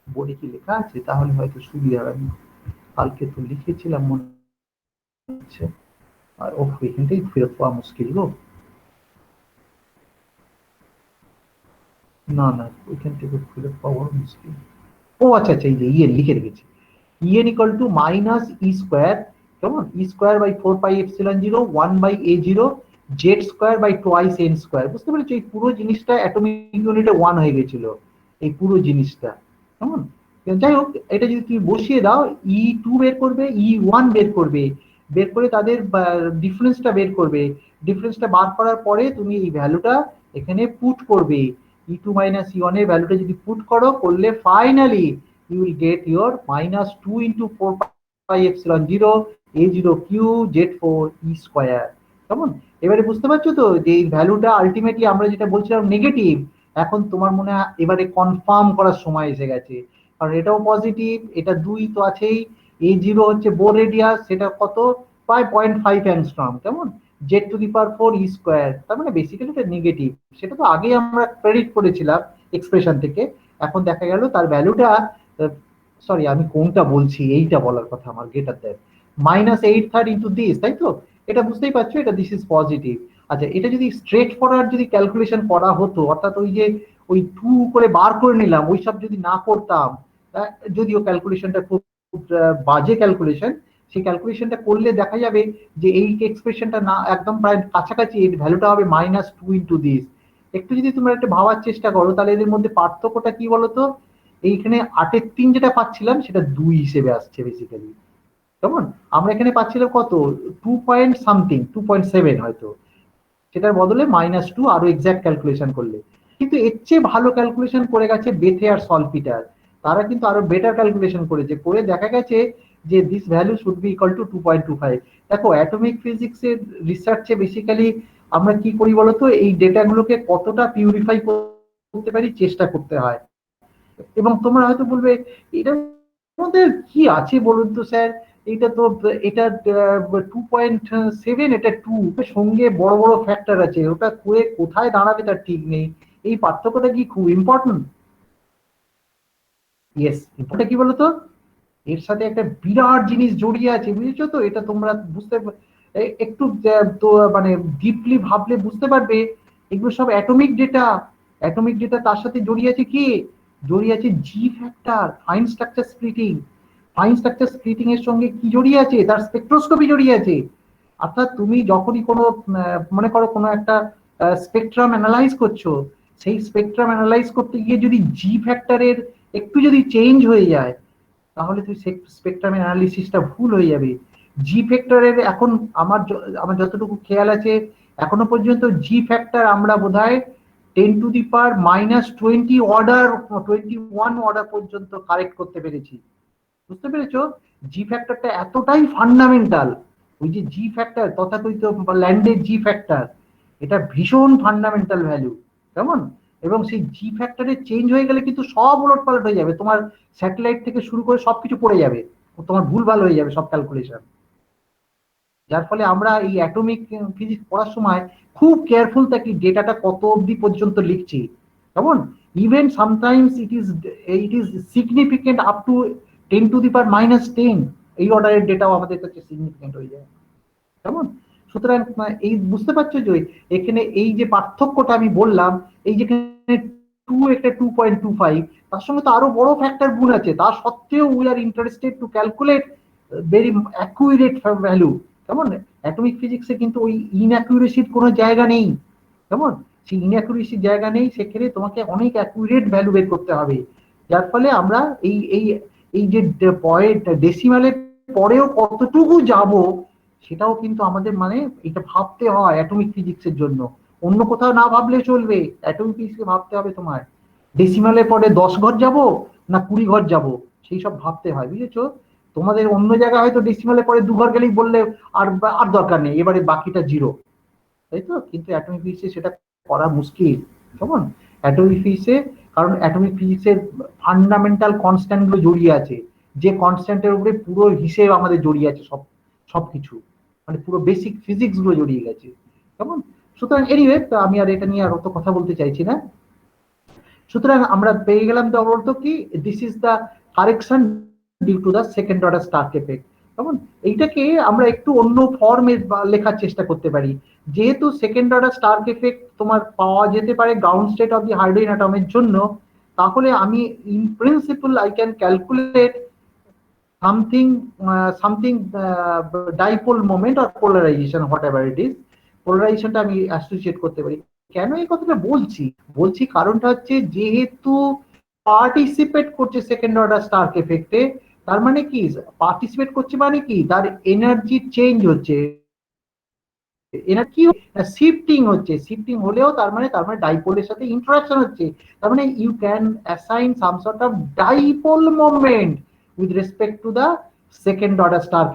বোর্ডে কি লেখা আছে? তাহলে হয়তো সুবিধা হবে, আমি কালকে তো লিখেছিলাম মনে হচ্ছে। আর ও এখান থেকে ফেরত পাওয়া মুশকিল গো। না না, ওইখান থেকে ফেরত পাওয়া মুশকিল। ও আচ্ছা আচ্ছা, এই যে ইয়ে লিখে রেখেছি, En equal to minus E square, কেমন? E square by 4πε0 1 by A0 Z square by twice N square। বুঝতে পেরেছো? এই পুরো জিনিসটা অ্যাটমিক ইউনিটে 1 হয়ে গেছিল, এই পুরো জিনিসটা, কেমন? যাই হোক, এটা যদি তুমি বসিয়ে দাও, E2 বের করবে, E1 বের করবে, বের করে তাদের ডিফারেন্সটা বের করবে। ডিফারেন্সটা বার করার পরে তুমি এই ভ্যালুটা এখানে পুট করবে, E2 minus E1 এর ভ্যালুটা যদি পুট করলে finally you will get your -2 into 4 pi epsilon 0 A0 Q Z4 E square. কেমন? এবারে বুঝতে পারছো তো যে এই ভ্যালুটা আলটিমেটলি আমরা যেটা বলছিলাম নেগেটিভ, এখন তোমার মনে হয় এবারে কনফার্ম করার সময় এসে গেছে, কারণ এটাও পজিটিভ, এটা 2 তো আছেই, A0 হচ্ছে বোর রেডিয়াস, সেটা কত, প্রায় 0.5 অ্যাংস্ট্রম। কেমন? Z⁴ E স্কয়ার, তার মানে বেসিক্যালি এটা নেগেটিভ। সেটা তো আগে আমরা ক্রেডিট করেছিলাম এক্সপ্রেশন থেকে, এখন দেখা গেল তার ভ্যালুটা, সরি আমি কোনটা বলছি, এইটা বলার কথা আমার, গ্রেটার দ্যান -8/3 ইন্টু দিস, তাই তো? এটা বুঝতেই পারছো, এটা দিস ইজ পজিটিভ। আচ্ছা, এটা যদি স্ট্রেট ফরওয়ার্ড যদি ক্যালকুলেশন করা হতো, অর্থাৎ ওই যে ওই 2 করে বার করে নিলাম, ওই সব যদি না করতাম, যদিও ক্যালকুলেশনটা খুব বাজে ক্যালকুলেশন, সেই ক্যালকুলেশনটা করলে দেখা যাবে যে এই এক্সপ্রেশনটা না একদম প্রায় কাছাকাছি, এর ভ্যালুটা হবে -2 ইন্টু দিস। একটু যদি তোমরা একটু ভাবার চেষ্টা করো, তাহলে এদের মধ্যে পার্থক্যটা কি বলতো? এইখানে 8/3 যেটা পাচ্ছিলাম সেটা 2 হিসেবে আসছে বেসিক্যালি। কেমন? আমরা এখানে পাচ্ছিলাম কত, 2 পয়েন্ট সামথিং, 2.7 হয়তো, সেটার বদলে -2 আরো এক্সাক্ট ক্যালকুলেশন করলে। কিন্তু এর চেয়ে ভালো ক্যালকুলেশন করে গেছে বেথে আর সলপিটার, তারা কিন্তু আরো বেটার ক্যালকুলেশন করেছে, করে দেখা গেছে যে this value should be equal to 2.25। দেখো, অ্যাটমিক ফিজিক্সের রিসার্চে বেসিক্যালি আমরা কি করি বলতো, এই ডেটাগুলোকে কতটা পিউরিফাই করতে পারি চেষ্টা করতে হয়। এবং তোমরা হয়তো বলবে এটার মধ্যে কি আছে বলুন তো স্যার, এটা তো, এটা 2.7, এটা 2, সঙ্গে বড় বড় ফ্যাক্টর আছে, ওটা করে কোথায় দাঁড়াবে তার ঠিক নেই, এই পার্থক্যটা কি খুব ইম্পর্টেন্ট? ইয়েস, ইম্পর্টেন্ট কি বলতো, এর সাথে একটা বিরাট জিনিস জড়িয়ে আছে, বুঝেছো তো? এটা তোমরা বুঝতে একটু তো মানে ডিপলি ভাবলে বুঝতে পারবে, এগুলো সব অ্যাটমিক ডেটা। অ্যাটমিক ডেটা, তার সাথে জড়িয়ে আছে কি, জড়িয়ে আছে G factor, fine structure splitting. Fine structure splitting এর সঙ্গে কি জড়িয়ে আছে, তার স্পেকট্রোস্কোপি জড়িয়ে আছে। অর্থাৎ তুমি যখনই কোনো মনে করো কোনো একটা স্পেকট্রাম অ্যানালাইজ করছো, সেই স্পেকট্রাম অ্যানালাইজ করতে গিয়ে যদি জি ফ্যাক্টরের একটু যদি চেঞ্জ হয়ে যায়, তাহলে তুই স্পেকট্রাম অ্যানালিসিসটা ভুল হয়ে যাবে। জি ফ্যাক্টরের এখন আমার যতটুকু খেয়াল আছে, এখনো পর্যন্ত জি ফ্যাক্টর আমরা বোধহয় 10⁻20 অর্ডার, 21 অর্ডার পর্যন্ত কারেক্ট করতে পেরেছি। বুঝতে পেরেছো? জি ফ্যাক্টরটা এতটাই ফান্ডামেন্টাল, ওই যে জি ফ্যাক্টর তথাকথিত ল্যান্ডের জি ফ্যাক্টর, এটা ভীষণ ফান্ডামেন্টাল ভ্যালু। কেমন? এবং সেই জি ফ্যাক্টরে চেঞ্জ হয়ে গেলে কিন্তু সব উলটপালট হয়ে যাবে, তোমার স্যাটেলাইট থেকে শুরু করে সবকিছু পড়ে যাবে, তোমার ভুলভাল হয়ে যাবে সব ক্যালকুলেশন। যার ফলে আমরা এই অ্যাটমিক ফিজিক্স পড়ার সময় খুব কেয়ারফুল থাকি ডেটাটা কত অবধি পর্যন্ত লিখছি। কেমন? Even sometimes it is significant up to 10⁻⁻10, এই অর্ডারের ডেটাও আমাদের কাছে সিগনিফিকেন্ট হয়ে যায়। কেমন? সুতরাং এই বুঝতে পারছো যে এখানে এই যে পার্থক্যটা আমি বললাম, এই যেখানে 2 একটা 2.25, তার সঙ্গে তো আরো বড় ফ্যাক্টর গুণ আছে, তার সত্ত্বেও we are interested to calculate very accurate value. কেমন? অ্যাটমিক ফিজিক্সে কিন্তু ওই ইনঅ্যাকুরেসির কোনো জায়গা নেই। কেমন? সেই ইনঅ্যাকুরেসির জায়গা নেই, সেক্ষেত্রে তোমাকে অনেক অ্যাকুরেট ভ্যালু বের করতে হবে। যার ফলে আমরা এই এই এই যে পয়েন্ট ডেসিমালের পরেও কতটুকু যাব, সেটাও কিন্তু আমাদের মানে এটা ভাবতে হয় অ্যাটমিক ফিজিক্সের জন্য। অন্য কোথাও না ভাবলে চলবে, অ্যাটমিক ফিজিক্সে ভাবতে হবে তোমার। ডেসিমালের পরে 10 ঘর যাব না 20 ঘর যাব, সেই সব ভাবতে হয়, বুঝেছো? তোমাদের অন্য জায়গায় হয়তো ডেসিমালের পরে 2 ঘর গেলেই বললে আর আর দরকার নেই, এবারে বাকিটা জিরো, তাই তো? কিন্তু অ্যাটমিক ফিজিক্সে সেটা করা মুশকিল। কেমন? অ্যাটমিক ফিজিক্সে, কারণ অ্যাটমিক ফিজিক্সের ফান্ডামেন্টাল কনস্ট্যান্ট গুলো জড়িয়ে আছে, যে কনস্ট্যান্টের উপরে পুরো হিসেব আমাদের জড়িয়ে আছে, সবকিছু, মানে পুরো বেসিক ফিজিক্স গুলো জড়িয়ে গেছে। কেমন? সুতরাং এনিওয়ে, আমি আর এটা নিয়ে আর অত কথা বলতে চাইছি না। সুতরাং আমরা পেয়ে গেলাম তো বলতো কি, this is the correction due to the second order Stark effect. কেমন? এইটাকে আমরা একটু অন্য ফর্মে লেখার চেষ্টা করতে পারি। যেহেতু সেকেন্ড অর্ডার স্টার্ক এফেক্ট তোমার পাওয়া যেতে পারে ground state of the hydrogen অ্যাটমের জন্য, তাহলে আমি in principle I can calculate something dipole moment or polarization, whatever it is, পোলারাইজেশনটা আমি অ্যাসোসিয়েট করতে পারি। কেন এই কথাটা বলছি, কারণটা হচ্ছে যেহেতু পার্টিসিপেট করছে সেকেন্ড অর্ডার স্টার্ক এফেক্টে, তার মানে কি, পার্টিসিপেট করছে মানে কি, তার এনার্জি চেঞ্জ হচ্ছে। এনার কি শিফটিং হচ্ছে, শিফটিং হলেও তার মানে ডাইপোলের সাথে ইন্টারাকশন হচ্ছে, তার মানে you can assign some sort of dipole moment with respect to the second order Stark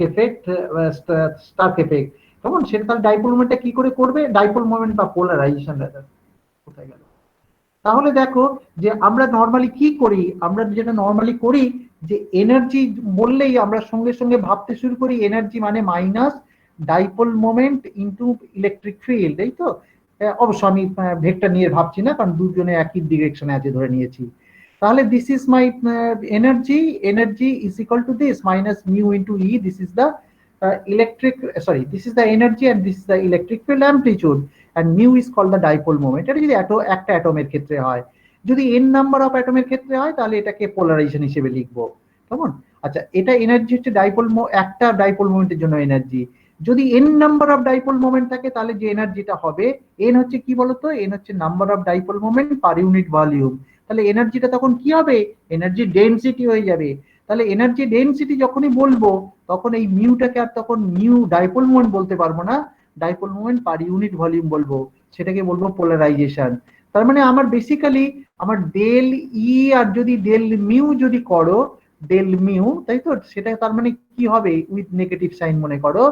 effect. কেমন সেটা তাহলে ডাইপোল মোমেন্টটা কি করে করবে, ডাইপোল মোমেন্ট বা পোলারাইজেশন কোথায় গেল। তাহলে দেখো যে আমরা নর্মালি কি করি, আমরা যেটা নর্মালি করি যে এনার্জি বললেই আমরা সঙ্গে সঙ্গে ভাবতে শুরু করি এনার্জি মানে minus dipole moment into electric field, এই তো। অবশ্য আমি ভেক্টর নিয়ে ভাবছি না, কারণ দুজনে একই ডিরেকশনে আছে ধরে নিয়েছি। তাহলে this is my energy, energy is equal to this minus mu into E, this is the electric, sorry, this is the energy and this is the electric field amplitude, and mu is called the dipole moment। এটা যদি একটা অ্যাটমের ক্ষেত্রে হয়, যদি n number of অ্যাটমের ক্ষেত্রে হয় তাহলে এটাকে পোলারাইজেশন হিসেবে লিখবো, কেমন। আচ্ছা, এটা এনার্জি হচ্ছে ডাইপোল, একটা ডাইপোল মোমেন্টের জন্য এনার্জি। যদি n number of dipole moment থাকে তাহলে যে এনার্জিটা হবে, n হচ্ছে কি বলতো, n হচ্ছে number of dipole moment per unit volume. তাহলে এনার্জিটা তখন কি হবে, এনার্জি ডেনসিটি হয়ে যাবে। তাহলে এনার্জি ডেনসিটি যখনই বলবো তখন এই মিউটাকে আর তখন মিউ ডাইপোল মোমেন্ট বলতে পারবো না, dipole moment per unit volume বলবো, সেটাকে বলবো পোলারাইজেশন। তার মানে আমার বেসিক্যালি আমার ডেল ই আর যদি ডেল মিউ যদি করো, ডেল মিউ, তাই তো, সেটা তার মানে কি হবে উইথ নেগেটিভ সাইন মনে করো,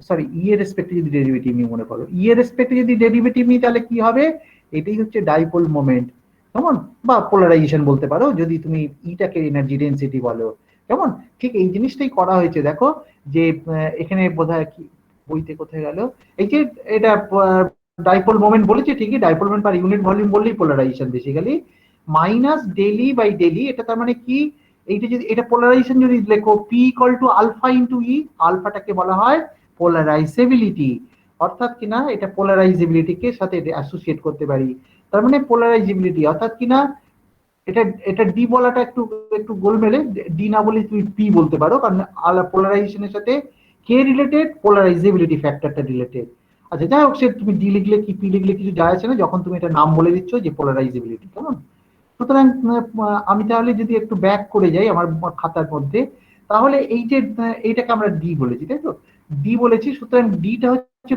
সরি ই এর রেসপেক্টে যদি ডেরিভেটিভ নিই মনে করো, ই এর রেসপেক্টে যদি ডেরিভেটিভ নিই তাহলে কি হবে, এটাই হচ্ছে ডাইপোল মোমেন্ট, কেমন, বা পোলারাইজেশন বলতে পারো যদি তুমি ইটাকে এনার্জি ডেনসিটি বলো, কেমন। ঠিক এই জিনিসটাই করা হয়েছে, দেখো যে এখানে বোধহয় কি বইতে কোথায় গেল, এই যে এটা ডাইপোল মোমেন্ট বলেছে ঠিকই, dipole moment per unit volume বললেই polarization basically minus del by del. এটা তার মানে কি, এইটা যদি এটা পোলারাইজেশন যদি লেখো P equal to alpha into E, আলফাটাকে বলা হয় পোলারাইজেবিলিটি, অর্থাৎ কিনা এটা পোলারাইজেবিলিটিকে সাথে অ্যাসোসিয়েট করতে পারি। তার মানে পোলারাইজেবিলিটি অর্থাৎ কিনা এটা এটা ডি বলাটা একটু একটু গোলমেলে, ডি না বলে তুমি পি বলতে পারো, কারণ পোলারাইজেশনের সাথে কে রিলেটেড, পোলারাইজেবিলিটি ফ্যাক্টরটা রিলেটেড। আচ্ছা যাই হোক, সে তুমি ডি লিখলে কি পি লিখলে কিছু যায় আসে না, যখন তুমি এটা নাম বলে দিচ্ছ যে পোলারাইজেবিলিটি, কেমন। সুতরাং আমি তাহলে যদি একটু ব্যাক করে যাই আমার খাতার মধ্যে, তাহলে এই যে এইটাকে আমরা ডি বলেছি, তাই তো, ডি বলেছি। সুতরাং ডিটা হচ্ছে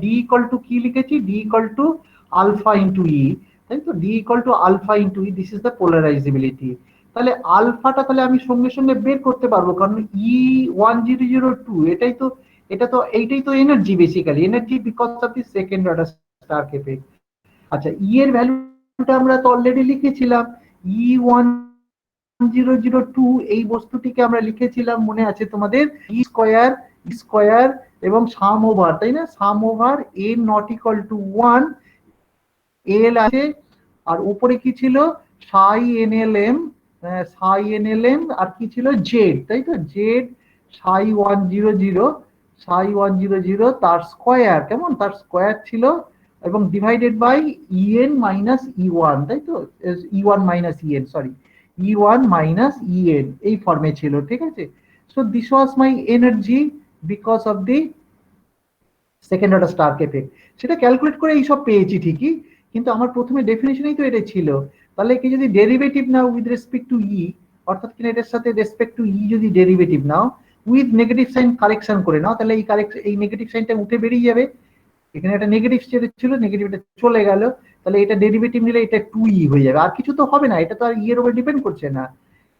ডি ইকুয়াল টু কি লিখেছি, D equal to alpha into E, তাই তো, D equal to alpha into E, this is the polarizability. তাহলে আলফাটা তাহলে আমি সঙ্গে সঙ্গে বের করতে পারবো, কারণ E1002 এটাই তো, এটা তো এইটাই তো energy, basically energy because of the second order Stark effect. আচ্ছা, ই এর ভ্যালুটা আমরা তো অলরেডি লিখেছিলাম, E1002, এই বস্তুটিকে আমরা লিখেছিলাম মনে আছে তোমাদের, ই স্কয়ার স্কয়ার এবং সাম ওভার, তাই না, sum over N not equal to 1, L আছে, আর উপরে কি ছিল সাই এনএলএম, সাই এনএলএম, আর কি ছিল জেড, তাই তো, জেড সাই 100, সাই 100 তার স্কয়ার, কেমন, তার স্কয়ার ছিল, এবং divided by E N minus E one, তাই তো, E one minus E N, sorry E one minus E N, এই ফর্মে ছিল, ঠিক আছে। So this was my energy because of the second order Stark effect. সেটা ক্যালকুলেট করে এইসব পেয়েছি ঠিকই, কিন্তু আমার প্রথমে ডেফিনেশনেই তো এটা ছিল। তাহলে কি যদি ডেরিভেটিভ নাও উইথ রেসপেক্ট টু ই, অর্থাৎ কিনা এটার সাথে রেসপেক্ট টু ই যদি ডেরিভেটিভ নাও উইথ নেগেটিভ সাইন কারেকশন করে নাও, তাহলে এই নেগেটিভ সাইনটা উঠে বেরিয়ে যাবে। এখানে একটা নেগেটিভ ছিল, নেগেটিভটা চলে গেল, তাহলে এটা ডেরিভেটিভ নিলে এটা 2e হয়ে যাবে, আর কিছু তো হবে না, এটা তো আর ই এর উপর ডিপেন্ড করছে না।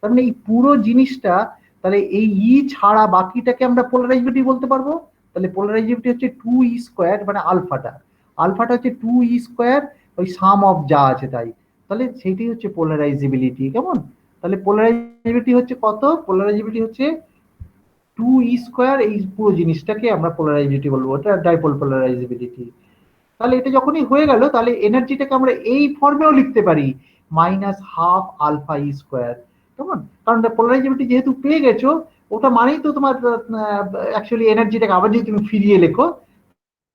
তার মানে এই পুরো জিনিসটা, তাহলে এই ই ছাড়া বাকিটাকে আমরা পোলারাইজেবিলিটি বলতে পারবো। তাহলে পোলারাইজেবিলিটি হচ্ছে 2e স্কয়ার, মানে আলফাটা, আলফাটা হচ্ছে 2e স্কয়ার, ওই সাম অফ যা আছে তাই, তাহলে সেইটাই হচ্ছে পোলারাইজেবিলিটি, কেমন। তাহলে পোলারাইজেবিলিটি হচ্ছে কত, পোলারাইজেবিলিটি হচ্ছে 2e স্কয়ার, এই পুরো জিনিসটাকে আমরা পোলারাইজেবিলিটি বলবো, ওটা ডাইপোল পোলারাইজেবিলিটি। তাহলে এটা যখনই হয়ে গেল, তাহলে এনার্জিটাকে আমরা এই ফর্মেও লিখতে পারি, minus half alpha E square, কেমন, কারণ পোলারাইজেবিলিটি যেহেতু পেয়ে গেছো, ওটা মানেই তো তোমার অ্যাকচুয়ালি এনার্জিটাকে আবার যদি তুমি ফিরিয়ে লেখো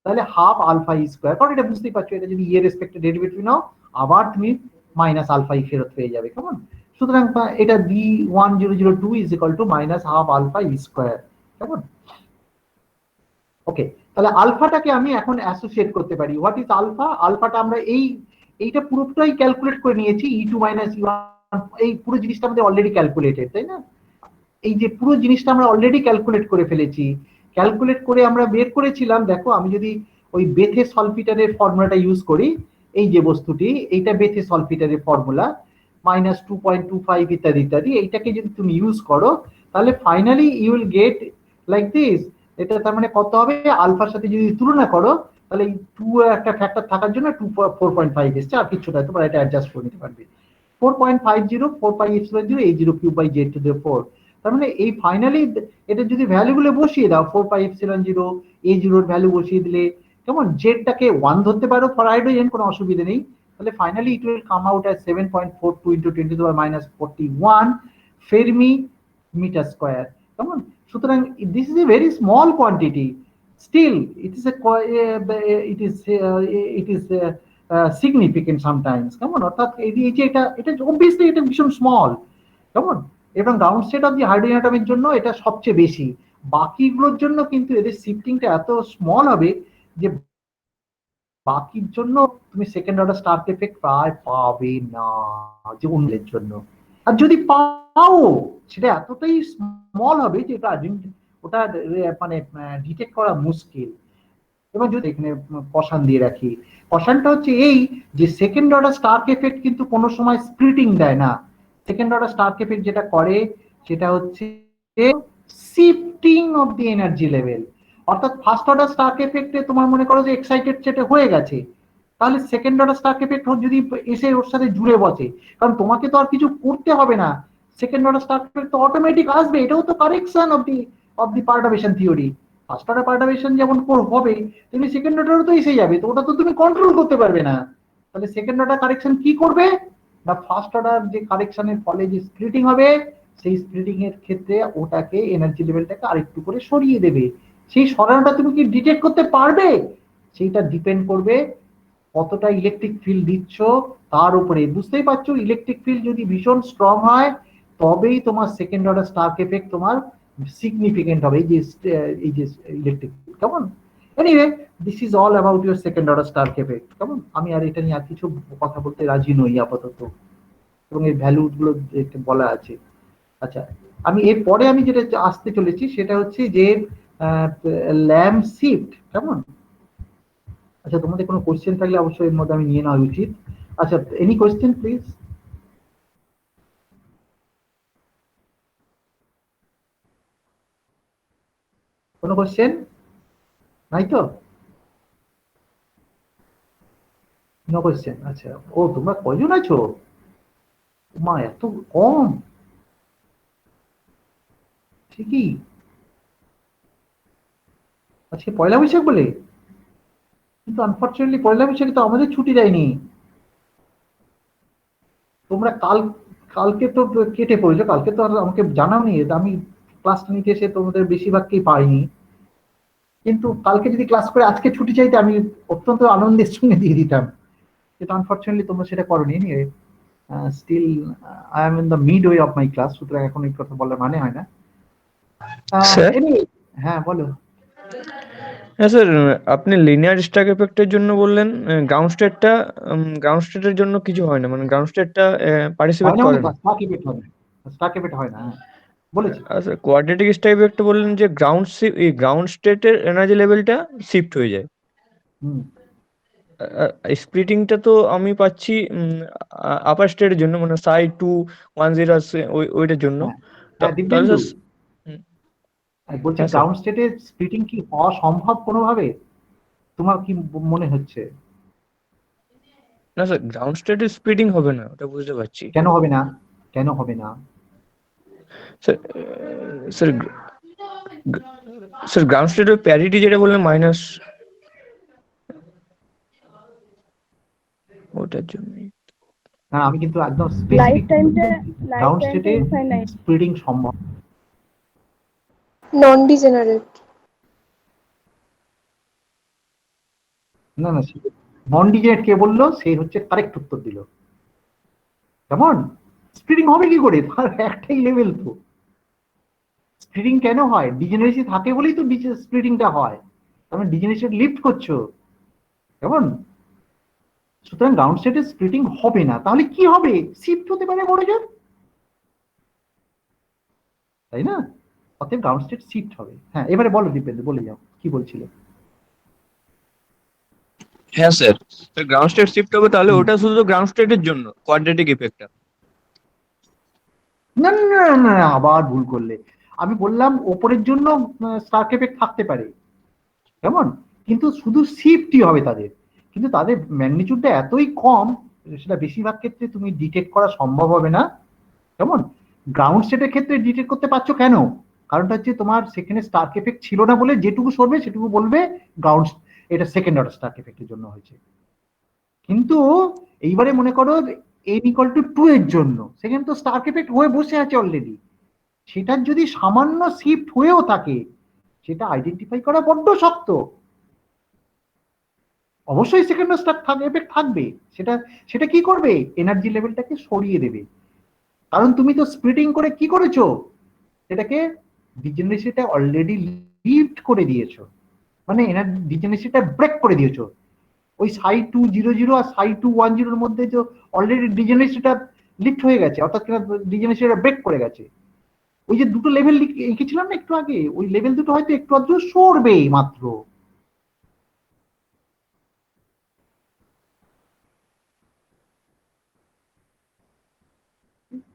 তাহলে হাফ আলফা ই স্কয়ার, কারণ এটা বুঝতেই পারছো, এটা যদি এর রেসপেক্টে ডেরিভেটিভ নাও আবার তুমি মাইনাস আলফা ই ফেরত পেয়ে যাবে, কেমন। সুতরাং এটা B1002 is equal to minus half alpha E square, কেমন। ওকে, তাহলে আলফাটাকে আমি এখন অ্যাসোসিয়েট করতে পারি, হোয়াট ইজ আলফা, আলফাটা আমরা এইটা পুরোটাই ক্যালকুলেট করে নিয়েছি, E2 মাইনাস E1, এই পুরো জিনিসটা আমাদের অলরেডি ক্যালকুলেটেড, তাই না, এই যে পুরো জিনিসটা আমরা অলরেডি ক্যালকুলেট করে ফেলেছি। ক্যালকুলেট করে আমরা বের করেছিলাম। দেখো আমি যদি ওই বেথে সলফিটারের ফর্মুলাটা ইউজ করি, এই যে বস্তুটি, এইটা বেথে সলফিটারের ফর্মুলা, -2.25 ইত্যাদি ইত্যাদি, এইটাকে যদি তুমি ইউজ করো তাহলে finally you will get like this. এটা তার মানে কত হবে, আলফার সাথে যদি তুলনা করো তাহলে এই 2 একটা ফ্যাক্টর থাকার জন্য 4.5 এসছে, আর কিছু না, তোমরা এটা অ্যাডজাস্ট করে নিতে পারবে। 4.50 4πε0 a0³/z⁴। তার মানে এই ফাইনালি এটা যদি ভ্যালু গুলো বসিয়ে দাও, 4πε0 a0 ভ্যালু বসিয়ে দিলে, কেমন, জেডটাকে 1 ধরতে পারো ফর হাইড্রোজেন, কোনো অসুবিধা নেই, তাহলে finally it will come out as 7.42 × 10⁻41 fermi meter square. কেমন? সুতরাং this is a very small quantity, still it is significant sometimes. কেমন? অর্থাৎ এই যে এটা অবভিয়াসলি এটা ভীষণ স্মল। কেমন? এবং ground state of the hydrogen অ্যাটমের জন্য এটা সবচেয়ে বেশি, বাকিগুলোর জন্য কিন্তু এদের শিফটিংটা এত স্মল হবে যে বাকির জন্য তুমি সেকেন্ড অর্ডার স্টার্ক এফেক্ট প্রায় পাবে না, যে অন্যের জন্য। আর যদি পাও সেটা এতটাই স্মল হবে যে ওটা মানে ডিটেক্ট করা মুশকিল। এবং যদি এখানে কষান দিয়ে রাখি, কষানটা হচ্ছে এই যে সেকেন্ড অর্ডার স্টার্ক এফেক্ট কিন্তু কোনো সময় স্প্লিটিং দেয় না। সেকেন্ড অর্ডার স্টার্ক এফেক্ট যেটা করে সেটা হচ্ছে shifting of the energy level. অর্থাৎ ফার্স্ট অর্ডার স্টার্ক এফেক্টে তোমার মনে করো যে এক্সাইটেড সেটা হয়ে গেছে, তাহলে সেকেন্ড অর্ডার স্টার্ক এফেক্ট যদি এসে ওর সাথে জুড়ে বসে, কারণ তোমাকে তো আর কিছু করতে হবে না, সেকেন্ড অর্ডার স্টার্ক এফেক্ট তো অটোমেটিক আসবে। এটাও তো correction of the perturbation theory. First order perturbation যেমন হবে, তুমি সেকেন্ড অর্ডারও তো এসে যাবে, তো ওটা তো তুমি কন্ট্রোল করতে পারবে না। তাহলে সেকেন্ড অর্ডার কারেকশন কি করবে না, ফার্স্ট অর্ডার যে কারেকশনের ফলে যে স্প্লিটিং হবে, সেই স্প্লিটিং এর ক্ষেত্রে ওটাকে এনার্জি লেভেলটাকে আরেকটু করে সরিয়ে দেবে। সেই সরানোটা তুমি কি ডিটেক্ট করতে পারবে, সেইটা ডিপেন্ড করবে কতটা ইলেকট্রিক ফিল্ড দিচ্ছ তার উপরে। বুঝতেই পারছো, ইলেকট্রিক ফিল্ড যদি ভীষণ স্ট্রং হয় তবেই তোমার সেকেন্ড অর্ডার স্টার্ক এফেক্ট তোমার সিগনিফিকেন্ট হবে, এই যে ইলেকট্রিক ফিল্ড। কেমন? Anyway, this is all about your second order Stark effect. কেমন? আমি আর এটা নিয়ে আর কিছু কথা বলতে রাজি নই আপাতত, এবং এই ভ্যালু গুলো বলা আছে। আচ্ছা, আমি এরপরে আমি যেটা আসতে চলেছি সেটা হচ্ছে যে ল্যাম্প শিফট। কেমন? আচ্ছা, তোমাদের কোনো কোশ্চেন থাকলে অবশ্যই এর মধ্যে আমি নিয়ে নেওয়া উচিত। আচ্ছা, এনি কোশ্চেন প্লিজ? কোনো কোশ্চেন নাই তো? No question. আচ্ছা, ও তোমরা কয়জন আছো? মা, এত কম! ঠিকই, আজকে পয়লা বৈশাখ বলে, কিন্তু আনফর্চুনেটলি পয়লা বৈশাখে তো আমাদের ছুটি দেয়নি। তোমরা কালকে তো কেটে পড়েছো, কালকে তো আর আমাকে জানাওনি। আমি ক্লাস নিতে এসে তোমাদের বেশিরভাগকেই পাইনি, কিন্তু কালকে যদি ক্লাস করে আজকে ছুটি চাইতে আমি অত্যন্ত আনন্দের সঙ্গে দিয়ে দিতাম, কিন্তু আনফর্চুনেটলি তোমরা সেটা করোনি। Still I am in the mid way of my class, সুতরাং এখন এই কথা বলার মানে হয় না। স্যার, হ্যাঁ বলো। হ্যাঁ স্যার, আপনি লিনিয়ার স্ট্যাক এফেক্টের জন্য বললেন, গ্রাউন্ড স্টেটের জন্য কিছু হয় না, মানে গ্রাউন্ড স্টেটটা পার্টিসিপেট করে না। স্টার্ক এফেক্ট হয় না, স্টার্ক এফেক্ট হয় না, বলেছি। আচ্ছা, কোয়াড্রেটিক স্ট্যাক এফেক্টে বললেন যে গ্রাউন্ড স্টেটের এনার্জি লেভেলটা শিফট হয়ে যায়। হুম। স্প্লিটিংটা তো আমি পাচ্ছি আপার স্টেটের জন্য, মানে psi210 আছে ওইটার জন্য। হ্যাঁ, তাহলে দিব্যেন্দু, হুম, বলছি হ্যাঁ স্যার। গ্রাউন্ড স্টেটে স্প্লিটিং কি হওয়া সম্ভব কোনোভাবে? তোমার কি মনে হচ্ছে? না স্যার, গ্রাউন্ড স্টেটে স্প্লিটিং হবে না, ওটা বুঝতে পারছি। কেন হবে না? কেন হবে না? স্যার, স্যার স্যার গ্রাউন্ড স্টেটের প্যারিটি যেটা বললেন মাইনাস, ওটার জন্য। না, আমি কিন্তু একদম লাইফ স্পেসিফিক টাইমটা গ্রাউন্ড স্টেটে ইনফাইনাইট, স্প্লিটিং সম্ভব। নন ডিজেনারেট। না না, নন ডিজেনারেট কে বললো? সে হচ্ছে কারেক্ট উত্তর দিল। কেমন? স্প্লিটিং হবে কি করে? তার একটাই লেভেল তো। স্প্লিটিং কেন হয়? ডিজেনারেসি থাকে বলেই তো স্প্লিটিংটা হয়। তার মানে ডিজেনারেসি লিফট করছো। কেমন? সুতরাং গ্রাউন্ড স্টেটে স্প্লিটিং হবে না, তাহলে কি হবে? শিফট হতে পারে বড় জোর, তাই না? অতএব গ্রাউন্ড স্টেট শিফট হবে। হ্যাঁ, এবারে বলো দীপেন্দ্র, বলে যাও কি বলছিলে। হ্যাঁ স্যার, গ্রাউন্ড স্টেট শিফট হবে, তাহলে হুম। ওটা শুধু গ্রাউন্ড স্টেটের জন্য কোয়াড্রেটিক ইফেক্টটা? না না না না, আবার ভুল করলে। আমি বললাম ওপরের জন্য স্টার্ক এফেক্ট থাকতে পারে, কেমন, কিন্তু শুধু শিফটই হবে তাদের, কিন্তু তাদের ম্যাগনিটিউডটা এতই কম, সেটা বেশিরভাগ ক্ষেত্রে তুমি ডিটেক্ট করা সম্ভব হবে না, কেমন। গ্রাউন্ড স্টেটের ক্ষেত্রে ডিটেক্ট করতে পারছো কেন, কারণটা হচ্ছে তোমার সেখানে স্টার্ক এফেক্ট ছিল না বলে যেটুকু সরবে সেটুকু বলবে গ্রাউন্ড, এটা সেকেন্ড অর্ডার স্টার্ক এফেক্টের জন্য হয়েছে। কিন্তু এইবারে মনে করো n=2 এর জন্য সেখানে তো স্টার্ক এফেক্ট হয়ে বসে আছে অলরেডি, সেটার যদি সামান্য শিফট হয়েও থাকে সেটা আইডেন্টিফাই করা বড্ড শক্ত। অবশ্যই সেকেন্ড স্টার্ক এফেক্ট থাকবে, সেটা সেটা কি করবে, এনার্জি লেভেলটাকে সরিয়ে দেবে, কারণ তুমি তো স্প্লিটিং করে কি করেছো, সেটাকে ডিজেনারেসিটা অলরেডি লিফট করে দিয়েছো, মানে এনার্জি ডিজেনারেসিটা ব্রেক করে দিয়েছো। ওই psi200 আর psi210 মধ্যে যে অলরেডি ডিজেনারেসিটা লিফট হয়ে গেছে, অর্থাৎ ডিজেনারেসিটা ব্রেক করে গেছে। ওই যে দুটো লেভেল লিখেছিলাম না একটু আগে, ওই লেভেল দুটো হয়তো একটু আধটু সরবে মাত্র।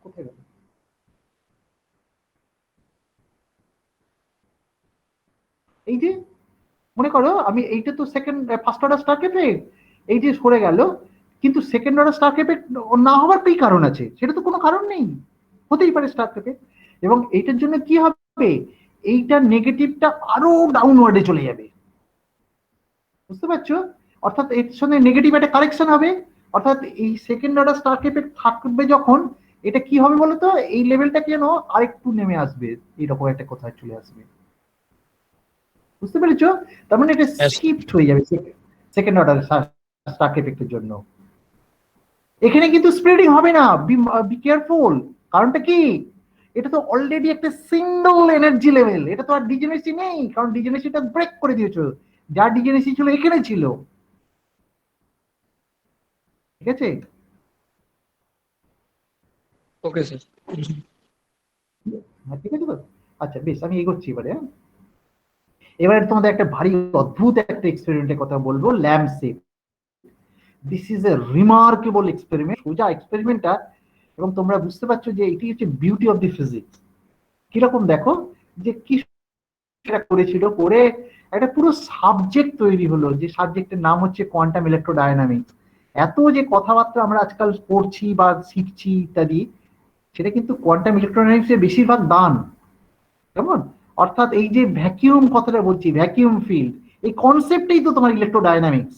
কোথায় গেল, এই যে মনে করো আমি এইটা তো second first order Stark effect, এই যে সরে গেল, কিন্তু সেকেন্ড অর্ডার স্টার্ক এফেক্ট না হওয়ার কি কারণ আছে, সেটা তো কোনো কারণ নেই, হতেই পারে স্টার্ক এফেক্ট। এবং এইটার জন্য কি হবে, এইটা নেগেটিভটা আরো ডাউনওয়ার্ডে চলে যাবে, বুঝতে পারছো, অর্থাৎ এর সঙ্গে নেগেটিভ একটা কারেকশন হবে, অর্থাৎ এই সেকেন্ড অর্ডার স্টার্ক এফেক্ট থাকবে যখন, এটা কি হবে বলতো, এই লেভেলটা কেন আরেকটু নেমে আসবে, এরকম একটা কোথায় চলে আসবে, বুঝতে পেরেছো, তার মানে এটা শিফট হয়ে যাবে সেকেন্ড অর্ডার স্টার্ক এফেক্টের জন্য। এখানে কিন্তু স্প্রেডিং হবে না, বি কেয়ারফুল, কারণটা কি, এটা তো অলরেডি একটা সিঙ্গল এনার্জি লেভেল, এটা তো আর ডিজেনারেসি নেই, কারণ ডিজেনারেসিটা ব্রেক করে দিয়েছো, যার ডিজেনারেসি ছিল এখানে ছিল, ঠিক আছে। Okay sir. হ্যাঁ, ঠিক আছে তো। আচ্ছা বেশ, আমি এগোচ্ছি এবারে। এবারে তোমাদের একটা ভারী অদ্ভুত একটা এক্সপেরিমেন্টের কথা বলবো, Lamb shift. This is a remarkable experiment, সোজা এক্সপেরিমেন্টটা, এবং তোমরা বুঝতে পারছো যে এটি হচ্ছে বিউটি অফ দি ফিজিক্স। কিরকম দেখো, যে কি করেছিল, করে একটা পুরো সাবজেক্ট তৈরি হলো, যে সাবজেক্টের নাম হচ্ছে কোয়ান্টাম ইলেকট্রোডায়নামিক্স। এত যে কথাবার্তা আমরা আজকাল পড়ছি বা শিখছি ইত্যাদি, সেটা কিন্তু কোয়ান্টাম ইলেকট্রোডায়নামিক্সের বেশিরভাগ দান, কেমন, অর্থাৎ এই যে ভ্যাকিউম কথাটা বলছি, ভ্যাকিউম ফিল্ড, এই কনসেপ্টটাই তো তোমার ইলেকট্রোডায়নামিক্স,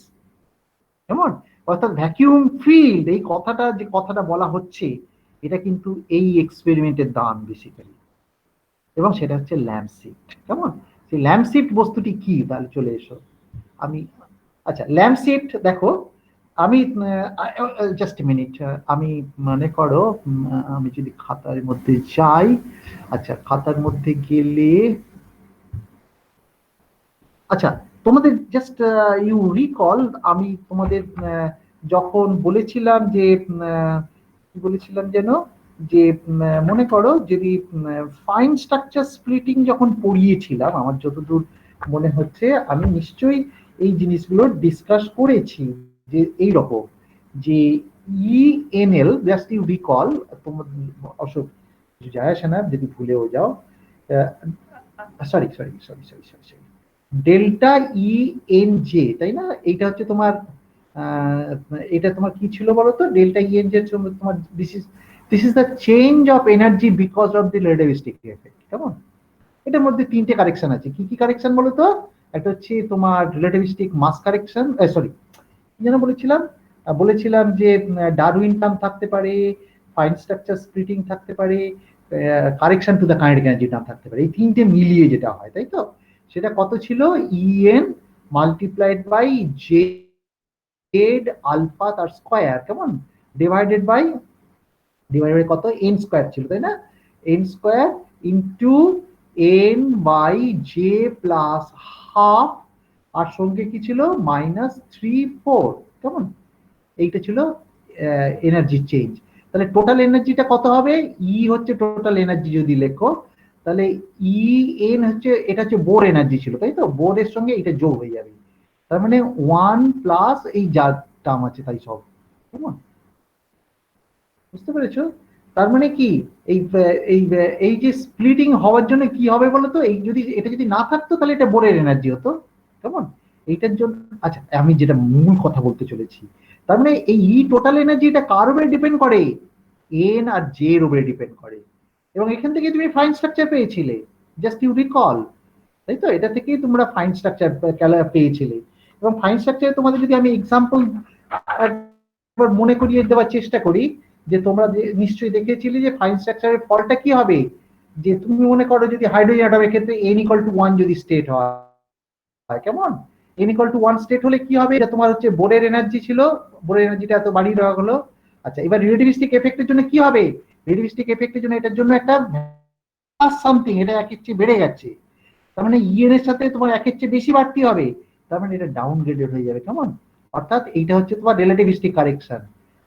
কেমন, অর্থাৎ ভ্যাকিউম ফিল্ড, এই কথাটা যে কথাটা বলা হচ্ছে, এটা কিন্তু এই এক্সপেরিমেন্টের দান বেসিক্যালি, এবং সেটা হচ্ছে ল্যাম্প শিফট, কেমন। সেই ল্যাম্প শিফট বস্তুটি কি, তাহলে চলে এসো। আমি, আচ্ছা ল্যাম্প শিফট দেখো, আমি জাস্ট মিনিট, আমি মনে করো আমি যদি খাতার মধ্যে যাই, আচ্ছা খাতার মধ্যে গেলে, আচ্ছা তোমাদের জাস্ট ইউ রিকল, আমি তোমাদের যখন বলেছিলাম যে কি বলেছিলাম যেন, যে মনে করো যদি ফাইন স্ট্রাকচার স্প্লিটিং যখন পড়িয়েছিলাম, আমার যতদূর মনে হচ্ছে আমি নিশ্চয়ই এই জিনিসগুলো ডিসকাস করেছি, যে এই রকম যে ইএনএল, জাস্ট ইউ রিকল, তোমার অবশ্য কিছু যায় আসে না যদি ভুলেও যাও, sorry sorry sorry sorry sorry sorry, delta E N J, তাই না, এইটা হচ্ছে তোমার এটা তোমার কি ছিল বলতো, ডেল্টা ই এন জে তোমার this is the change of energy because of the relativistic effect, কেমন। এটার মধ্যে তিনটে কারেকশন আছে, কি কি কারেকশন বলতো, একটা হচ্ছে তোমার রিলেটিভিস্টিক মাস কারেকশন, সরি কি যেন বলেছিলাম, বলেছিলাম যে ডারউইন টার্ম থাকতে পারে, ফাইন স্ট্রাকচার স্প্লিটিং থাকতে পারে, correction to the kinetic energy term থাকতে পারে, এই তিনটে মিলিয়ে যেটা হয়, তাই তো, সেটা কত ছিল, E N multiplied by Z alpha তার স্কয়ার, কেমন, ডিভাইডেড বাই কত, এন স্কয়ার ছিল, তাই না, N square into N by J plus half, আর সঙ্গে কি ছিল -3/4, কেমন, এইটা ছিল এনার্জি চেঞ্জ। তাহলে টোটাল এনার্জিটা কত হবে, ই হচ্ছে টোটাল এনার্জি যদি লেখো, তাহলে ই এন হচ্ছে, এটা হচ্ছে বোর এনার্জি ছিল, তাই তো? বোরের সঙ্গে এটা যোগ হয়ে যাবে, তার মানে 1 প্লাস এই যা টার্ম আছে তাই সব, কেমন? বুঝতে পেরেছো? তার মানে কি, এই এই এই যে স্প্লিটিং হওয়ার জন্য কি হবে বলতো, এই যদি এটা যদি না থাকতো তাহলে এটা বোরের এনার্জি হতো, কেমন? এইটার জন্য, আচ্ছা আমি যেটা মূল কথা বলতে চলেছি, তার মানে এই ই টোটাল এনার্জি এটা কার উপরে ডিপেন্ড করে? এন আর জে এর উপরে ডিপেন্ড করে। এবং এখান থেকে তুমি ফাইন স্ট্রাকচার পেয়েছিলে, জাস্ট ইউ রিকল, তাই তো? এটা থেকেই তোমরা ফাইন স্ট্রাকচার পেয়েছিলে। এবং ফাইন স্ট্রাকচারে তোমাদের যদি আমি এক্সাম্পল একবার মনে করিয়ে দেওয়ার চেষ্টা করি, যে তোমরা নিশ্চয়ই দেখেছিলে যে ফাইন স্ট্রাকচারের ফলটা কি হবে, যে তুমি মনে করো যদি হাইড্রোজেন অ্যাটমের ক্ষেত্রে n = 1 যদি স্টেট হয়, কেমন? n = 1 স্টেট হলে কি হবে, এটা তোমার হচ্ছে বোরের এনার্জি ছিল, বোরের এনার্জিটা এত বাড়িয়ে দেওয়া হলো। আচ্ছা, এবার রিলেটিভিস্টিক এফেক্টের জন্য কি হবে? রিলেটিভিস্টিক এফেক্টের জন্য এটার জন্য একটা সামথিং, এটা একের চেয়ে বেড়ে যাচ্ছে, তার মানে ইএন এর সাথে তোমার একের চেয়ে বেশি বাড়তি হবে, তার মানে এটা ডাউনগ্রেডেড হয়ে যাবে, কেমন? অর্থাৎ এইটা হচ্ছে তোমার রিলেটিভিস্টিক কারেকশন,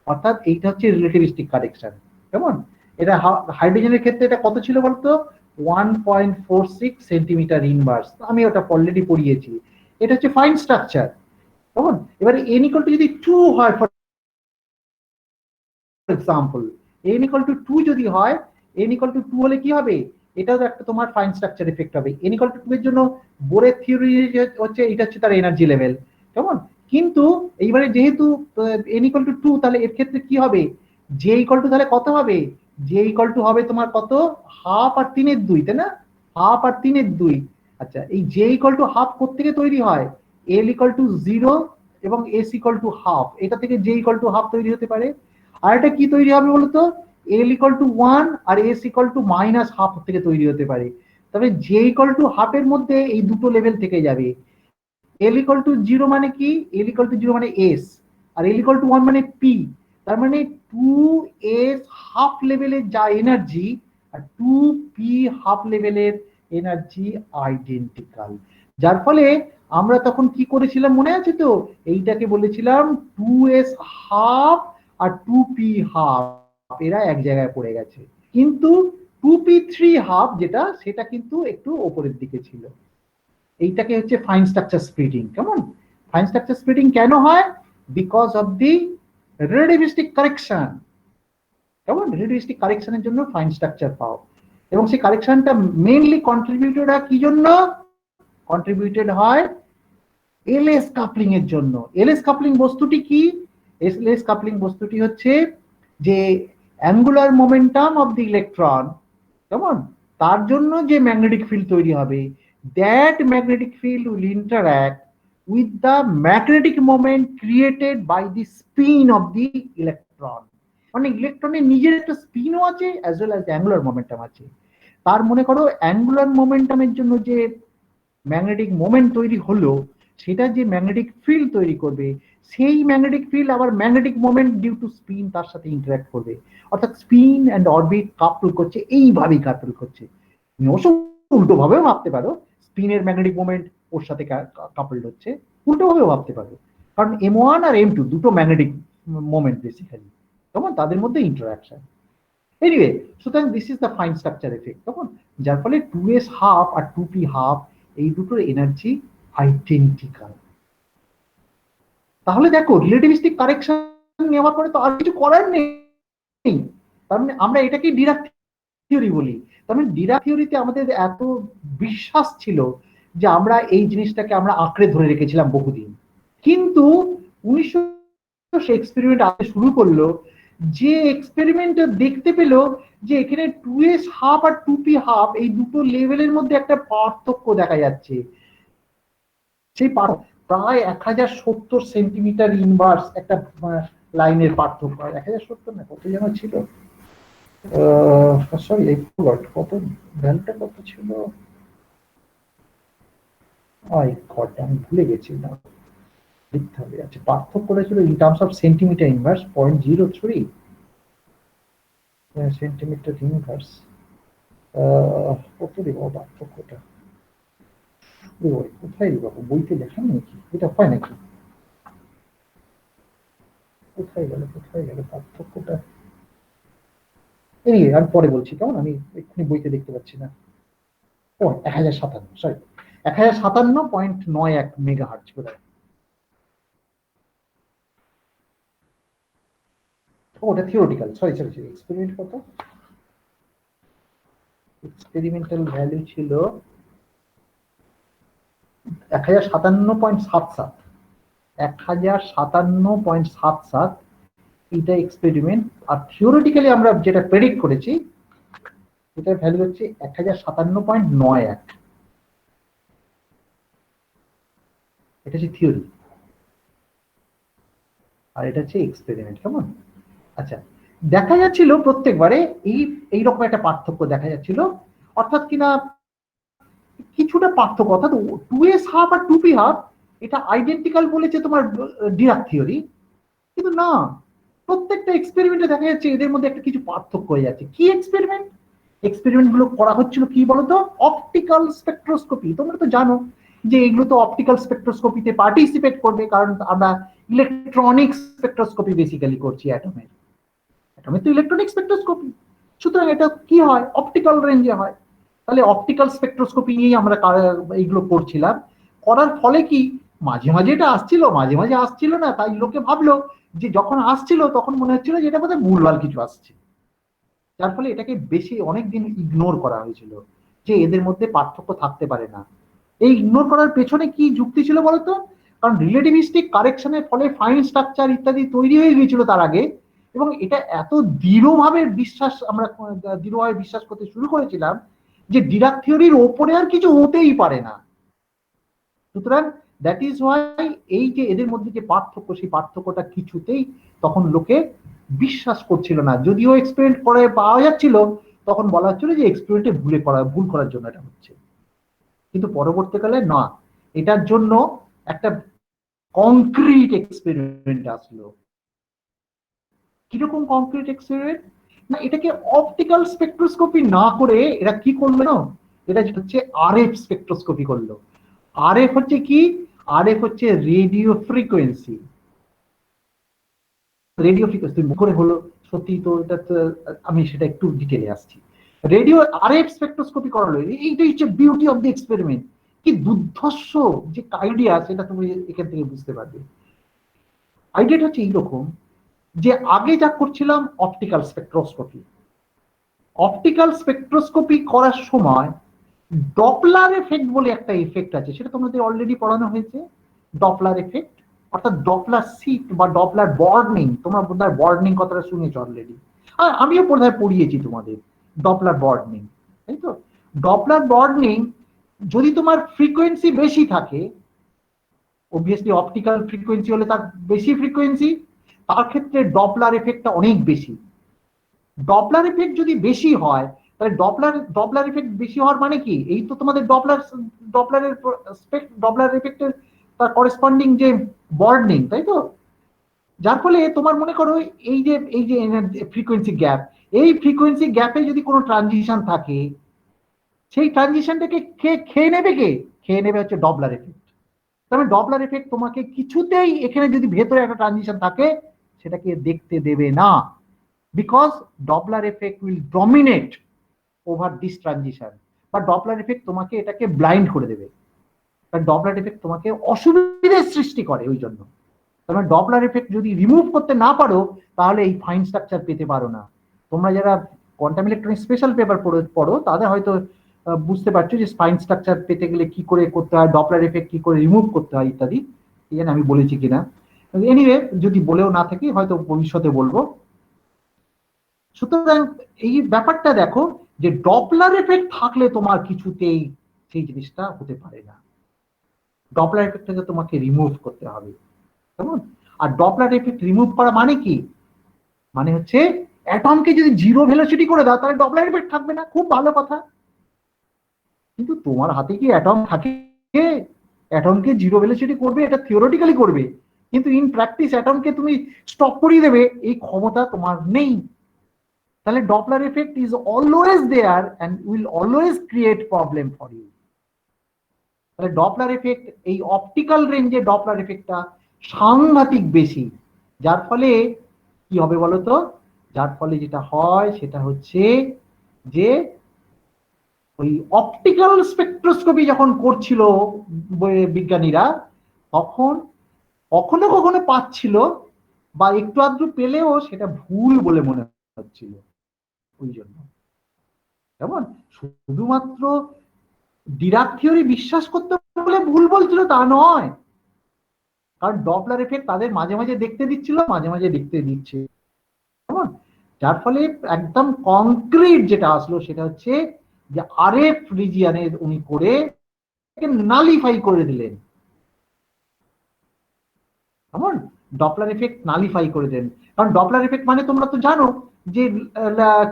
অর্থাৎ এইটা হচ্ছে রিলেটিভিস্টিক কারেকশন, কেমন? এটা হাইড্রোজেনের ক্ষেত্রে এটা কত ছিল বলতো? 1.46 সেন্টিমিটার ইনভার্স, আমি ওটা অলরেডি পড়িয়েছি। এটা হচ্ছে ফাইন স্ট্রাকচার, কেমন? এবারে n = যদি 2 হয়, ফর এক্সাম্পল n = 2 যদি হয়, n = 2 হলে কি হবে? এটাও একটা তোমার ফাইন স্ট্রাকচার এফেক্ট হবে। n = 2 এর জন্য বোরের থিওরি হচ্ছে এটা হচ্ছে তার এনার্জি লেভেল, কেমন? কিন্তু এইবারে যেহেতু n = 2, তাহলে এর ক্ষেত্রে কি হবে? j = তাহলে কত হবে? j = হবে তোমার কত? হাফ আর 3/2, তাই না? হাফ আর 3/2। আচ্ছা, এই j = হাফ কোত্থেকে তৈরি হয়? l = 0 এবং s = হাফ, এটা থেকে j = হাফ তৈরি হতে পারে। আর এটা কি তৈরি হবে বলতো? l = 1 আর s = -হাফ থেকে তৈরি হতে পারে। তবে j = হাফের মধ্যে এই দুটো লেভেল থেকে যাবে। l = 0 মানে কি? l = 0 মানে s, আর l = 1 মানে p। তার মানে 2s হাফ লেভেলের যা এনার্জি আর 2p হাফ লেভেলের এনার্জি আইডেন্টিক্যাল। যার ফলে আমরা তখন কি করেছিলাম মনে আছে তো? এইটাকে বলেছিলাম 2s হাফ আর 2p হাফ, এরা এক জায়গায় পড়ে গেছে। কিন্তু 2p3 হাফ যেটা, সেটা কিন্তু একটু ওপরের দিকে ছিল। এইটাকে হচ্ছে ফাইন স্ট্রাকচার স্প্লিটিং, কেমন? ফাইন স্ট্রাকচার স্প্লিটিং কেন হয়? Because of the relativistic correction, কেমন? রিলেটিভিস্টিক কারেকশনের জন্য ফাইন স্ট্রাকচার পাও। এবং সেই কারেকশনটা মেইনলি কন্ট্রিবিউটেড হয় কি জন্য? কন্ট্রিবিউটেড হয় এলএস কাপলিং এর জন্য। এলএস কাপলিং বস্তুটি কি? এলএস কাপলিং বস্তুটি হচ্ছে যে angular momentum of the electron, কেমন? তার জন্য যে ম্যাগনেটিক ফিল্ড তৈরি হবে, that magnetic field will interact with the magnetic moment created by the spin of the electron. মানে ইলেকট্রনের নিজের একটা স্পিনও আছে as well as angular momentum আছে। তার মনে করো অ্যাঙ্গুলার মোমেন্টামের জন্য যে ম্যাগনেটিক মোমেন্ট তৈরি হলো, সেটা যে ম্যাগনেটিক ফিল্ড তৈরি করবে, সেই ম্যাগনেটিক ফিল্ড আবার magnetic moment due to spin তার সাথে ইন্টারঅ্যাক্ট করবে। অর্থাৎ স্পিন অ্যান্ড অরবিট কাপল করছে, এইভাবেই কাপল করছে। অবশ্য উল্টো ভাবেও ভাবতে পারো, স্পিনের ম্যাগনেটিক মোমেন্ট ওর সাথে কাপলড হচ্ছে, উল্টো ভাবেও ভাবতে পারো, কারণ m1 আর m2 দুটো ম্যাগনেটিক মোমেন্ট বেসিক্যালি, তখন তাদের মধ্যে ইন্টারঅ্যাকশন। এনিওয়ে, সুতরাং this is the fine structure effect, তখন যার ফলে 2s হাফ আর 2p হাফ এই দুটোর এনার্জি আইডেন্টিক্যাল। তাহলে দেখো, রিলেটিভিস্টিক কারেকশন নেওয়ার পরে তো আর কিছু করার নেই। তার মানে আমরা এটাকে ডিরাক থিওরি বলি। তার মানে ডিরাক থিওরিতে আমাদের এত বিশ্বাস ছিল যে আমরা এই জিনিসটাকে আমরা আঁকড়ে ধরে রেখেছিলাম বহুদিন। কিন্তু 1900 এক্সপেরিমেন্ট আসতে শুরু করলো, যে এক্সপেরিমেন্টে দেখতে পেল যে এখানে 2s হাফ আর 2p হাফ এই দুটো লেভেলের মধ্যে একটা পার্থক্য দেখা যাচ্ছে। সেই প্রায় 1070 সেন্টিমিটার ইনভার্স একটা লাইনের পার্থক্য। 1070 না, কত যেন ছিল, সরি কত ভ্যালুটা কত ছিল, আমি ভুলে গেছি না, লিখতে হবে। আচ্ছা, পার্থক্যটা ছিল in terms of centimetre inverse 0.03 centimetre inverse. কত দেবো পার্থক্যটা? কোথায় বাবু, বইতে লেখা নাকি? এটা হয় নাকি? কোথায় গেল পার্থক্যটা? আমি পরে বলছি, কেমন? আমি এক্ষুনি বইতে দেখতে পাচ্ছি না। ও 1057, সরি 1057.91 মেগাহার্টজ বোধহয়। ওটা থিওরিটিক্যাল, সরি এক্সপেরিমেন্ট কত, এক্সপেরিমেন্টাল ভ্যালু ছিল 1057.77, 1057.77 এটা এক্সপেরিমেন্ট। আর থিওরিটিক্যালি আমরা যেটা প্রেডিক্ট করেছি এটার ভ্যালু হচ্ছে 1057.91। এটা হচ্ছে থিওরি আর এটা হচ্ছে এক্সপেরিমেন্ট, কেমন? আচ্ছা, দেখা যাচ্ছিল প্রত্যেকবারে এইরকম একটা পার্থক্য দেখা যাচ্ছিল, অর্থাৎ কিনা কিছুটা পার্থক্য, অর্থাৎ 2s হাফ আর 2p হাফ এটা আইডেন্টিক্যাল বলেছে তোমার ডিরাক থিওরি, কিন্তু না, প্রত্যেকটা এক্সপেরিমেন্টে দেখা যাচ্ছে এদের মধ্যে একটা কিছু পার্থক্য হয়ে যাচ্ছে। কি এক্সপেরিমেন্ট? এক্সপেরিমেন্ট গুলো করা হচ্ছিল কি বলতো, অপটিক্যাল স্পেকট্রোস্কোপি। তোমরা তো জানো যে এগুলো তো অপটিক্যাল স্পেকট্রোস্কোপিতে পার্টিসিপেট করবে, কারণ আমরা ইলেকট্রনিক স্পেকট্রোস্কোপি বেসিক্যালি করছি অ্যাটমের তো ইলেকট্রনিক স্পেকট্রোস্কোপি, সুতরাং এটা কি হয়, অপটিক্যাল রেঞ্জে হয়। তাহলে অপটিক্যাল স্পেকট্রোস্কোপি নিয়েই আমরা এইগুলো করছিলাম। করার ফলে কি মাঝে মাঝে এটা আসছিল, মাঝে মাঝে আসছিল না, তাই লোকে ভাবলো যে যখন আসছিল তখন মনে হচ্ছিল যে এটা বোধহয় ভুলভাল কিছু আসছে, যার ফলে এটাকে বেশি অনেকদিন ইগনোর করা হয়েছিল যে এদের মধ্যে পার্থক্য থাকতে পারে না। এই ইগনোর করার পেছনে কি যুক্তি ছিল বলতো? কারণ রিলেটিভিস্টিক কারেকশনের ফলে ফাইন স্ট্রাকচার ইত্যাদি তৈরি হয়ে গিয়েছিল তার আগে, এবং এটা এত দৃঢ়ভাবে বিশ্বাস করতে শুরু করেছিলাম যে ডিরাক থিওরির ওপরে আর কিছু হতেই পারে না। সুতরাং দ্যাট ইজ ওয়াই এই যে এদের মধ্যে যে পার্থক্য, সেই পার্থক্যটা কিছুতেই তখন লোকে বিশ্বাস করছিল না। যদিও এক্সপেরিমেন্ট করে পাওয়া যাচ্ছিল, তখন বলা হচ্ছিল যে এক্সপেরিমেন্টে ভুল করার জন্য এটা হচ্ছে। কিন্তু পরবর্তীকালে না, এটার জন্য একটা কংক্রিট এক্সপেরিমেন্ট আসলো। কিরকম কংক্রিট এক্সপেরিমেন্ট? না, এটাকে অপটিক্যাল স্পেকট্রোস্কোপি না করে এরা কি করলো না, এটা হচ্ছে আরএফ স্পেকট্রোস্কোপি করলো। আরএফ হচ্ছে কি? আরএফ হচ্ছে রেডিও ফ্রিকোয়েন্সি। রেডিও ফ্রিকোয়েন্সি করে হলো সত্যি তো, এটা আমি সেটা একটু ডিটেলে আসছি। রেডিও আরএফ স্পেকট্রোস্কোপি করা হলো, এইটাই হচ্ছে বিউটি অফ দি এক্সপেরিমেন্ট। কি দুর্ধর্ষ যে আইডিয়া, সেটা তুমি এখান থেকে বুঝতে পারবে। আইডিয়াটা হচ্ছে এইরকম যে আগে যা করছিলাম অপটিক্যাল স্পেকট্রোস্কোপি, অপটিক্যাল স্পেকট্রোস্কোপি করার সময় ডপলার এফেক্ট বলে একটা এফেক্ট আছে, সেটা তোমাদের অলরেডি পড়ানো হয়েছে। ডপলার এফেক্ট অর্থাৎ ডপলার সিট বা ডপলার বর্ডনিং, তোমরা বোধহয় বর্ডনিং কথাটা শুনেছ অলরেডি, আর আমিও বোধহয় পড়িয়েছি তোমাদের ডপলার বর্ডনিং, তাই তো? ডপলার বর্ডনিং যদি তোমার ফ্রিকোয়েন্সি বেশি থাকে, অবভিয়াসলি অপটিক্যাল ফ্রিকোয়েন্সি হলে তার বেশি ফ্রিকোয়েন্সি, তার ক্ষেত্রে ডপলার এফেক্টটা অনেক বেশি। ডপলার এফেক্ট যদি বেশি হয়, তাহলে ডপলার এফেক্ট বেশি হওয়ার মানে কি, এই তো তোমাদের ডপলার এফেক্টের তার করেসপন্ডিং যে বর্ডনিং, তাই তো? যার ফলে তোমার মনে করো এই যে ফ্রিকোয়েন্সি গ্যাপ, এই ফ্রিকোয়েন্সি গ্যাপে যদি কোনো ট্রানজিশন থাকে, সেই ট্রানজিশনটাকে খেয়ে নেবে হচ্ছে ডপলার এফেক্ট। তবে ডপলার এফেক্ট তোমাকে কিছুতেই এখানে যদি ভেতরে একটা ট্রানজিশন থাকে সেটাকে দেখতে দেবে না, because Doppler effect will dominate over this transition, বা ডপলার এফেক্ট তোমাকে এটাকে ব্লাইন্ড করে দেবে। কারণ ডপলার এফেক্ট তোমাকে অসুবিধার সৃষ্টি করে, ওই জন্য তোমরা ডপলার এফেক্ট যদি রিমুভ করতে না পারো তাহলে এই ফাইন স্ট্রাকচার পেতে পারো না। তোমরা যারা কোয়ান্টাম ইলেকট্রনিক্স স্পেশাল পেপার পড়ো তাদের হয়তো বুঝতে পারছো যে ফাইন স্ট্রাকচার পেতে গেলে কি করে করতে হয়, ডপলার এফেক্ট কি করে রিমুভ করতে হয় ইত্যাদি, এখানে আমি বলেছি কিনা। এনিওয়ে, যদি বলেও না থাকি হয়তো ভবিষ্যতে বলবো। সুতরাং এই ব্যাপারটা দেখো যে ডপলার এফেক্ট থাকলে তোমার কিছুতেই সেই জিনিসটা হতে পারে না, ডপলার এফেক্টটাকে তোমাকে রিমুভ করতে হবে, কেমন? আর ডপলার এফেক্ট রিমুভ করা মানে কি? মানে হচ্ছে অ্যাটমকে যদি জিরো ভেলোসিটি করে দাও তাহলে ডপলার এফেক্ট থাকবে না, খুব ভালো কথা। কিন্তু তোমার হাতে কি অ্যাটম থাকে? অ্যাটমকে জিরো ভেলোসিটি করবে এটা থিওরিটিক্যালি করবে, কিন্তু ইন প্র্যাকটিস অ্যাটমকে তুমি স্টপ করিয়ে দেবে এই ক্ষমতা তোমার নেই। তাহলে Doppler effect is always there and will always create problem for you. তাহলে ডপলার এফেক্ট এই অপটিক্যাল রেঞ্জে ডপলার এফেক্টটা সাংঘাতিক বেশি, যার ফলে কি হবে বলতো? যার ফলে যেটা হয় সেটা হচ্ছে যে ওই অপটিক্যাল স্পেকট্রোস্কোপি যখন করছিল বিজ্ঞানীরা, তখন কখনো কখনো পাচ্ছিল বা একটু আধটু পেলেও সেটা ভুল বলে মনে হচ্ছিল। ওই জন্য যেমন শুধুমাত্র ডিরাক থিওরি বিশ্বাস করতে বলে ভুল বলছিল তা নয়, কারণ ডপলার এফেক্ট তাদের মাঝে মাঝে দেখতে দিচ্ছিল, মাঝে মাঝে দেখতে দিচ্ছে, কেমন, যার ফলে একদম কংক্রিট যেটা আসলো সেটা হচ্ছে যে আরএফ রিজিয়নে উনি করে নালিফাই করে দিলেন, কেমন, ডপলার এফেক্ট নালিফাই করে দেন। কারণ ডপলার এফেক্ট মানে তোমরা তো জানো যে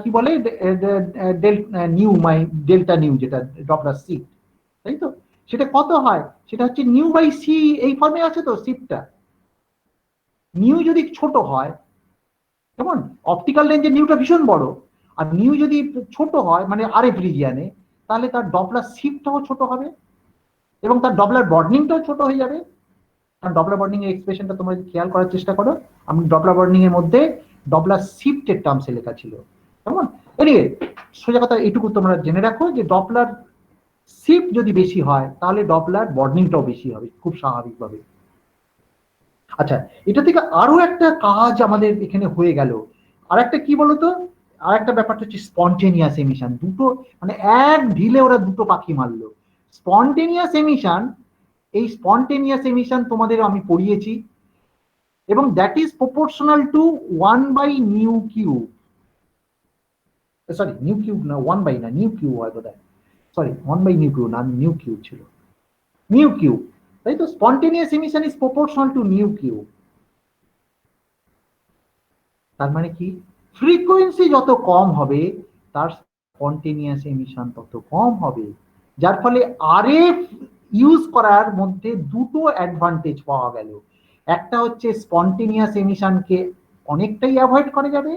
কি বলে নিউ মাই ডেল্টা নিউ, যেটা ডপলার সি, তাই তো, সেটা কত হয়, সেটা হচ্ছে নিউ বাই সি, এই ফর্মে আছে তো সিপটা। নিউ যদি ছোট হয়, কেমন, অপটিক্যাল রেঞ্জে নিউটা ভীষণ বড়, আর নিউ যদি ছোট হয় মানে আরএফ রিজিয়নে, তাহলে তার ডপলার শিফটটাও ছোট হবে এবং তার ডপলার বর্ডনিংটাও ছোট হয়ে যাবে। কারণ ডপলার বর্ডনিং এর এক্সপ্রেশনটা তোমরা খেয়াল করার চেষ্টা করো, আমি ডপলার বর্ডনিং এর মধ্যে ডপলার শিফটের টার্মসে লেখা ছিল, কেমন। এনিওয়ে, সোজা কথা এইটুকু তোমরা জেনে রাখো যে ডপলার শিফট যদি বেশি হয় তাহলে ডপলার বর্ডনিংটাও বেশি হবে, খুব স্বাভাবিকভাবে। আচ্ছা, এটা থেকে আরো একটা কাজ আমাদের এখানে হয়ে গেল। আর একটা কি বলতো, আর একটা ব্যাপারটা হচ্ছে স্পন্টেনিয়াস এমিশন। দুটো মানে এক ঢিলে ওরা দুটো পাখি মারলো। স্পন্টেনিয়াস এমিশন, এই স্পন্টেনিয়াস এমিশন তোমাদের আমি পড়িয়েছি, এবং দ্যাট ইজ প্রপোর্শনাল টু 1/নিউ কিউব, সরি নিউ কিউব না, 1/, না নিউ কিউব হয় বোধহয়, সরি 1/নিউ কিউব না, নিউ কিউব ছিল, নিউ কিউব, তাই তো। Spontaneous emission is proportional to nu cube. তার মানে কি, ফ্রিকোয়েন্সি যত কম হবে তার স্পন্টেনিয়াস এমিশন তত কম হবে, যার ফলে আরএফ ইউজ করার মধ্যে দুটো অ্যাডভান্টেজ পাওয়া গেল। একটা হচ্ছে স্পন্টেনিয়াস এমিশনকে অনেকটাই অ্যাভয়েড করা যাবে,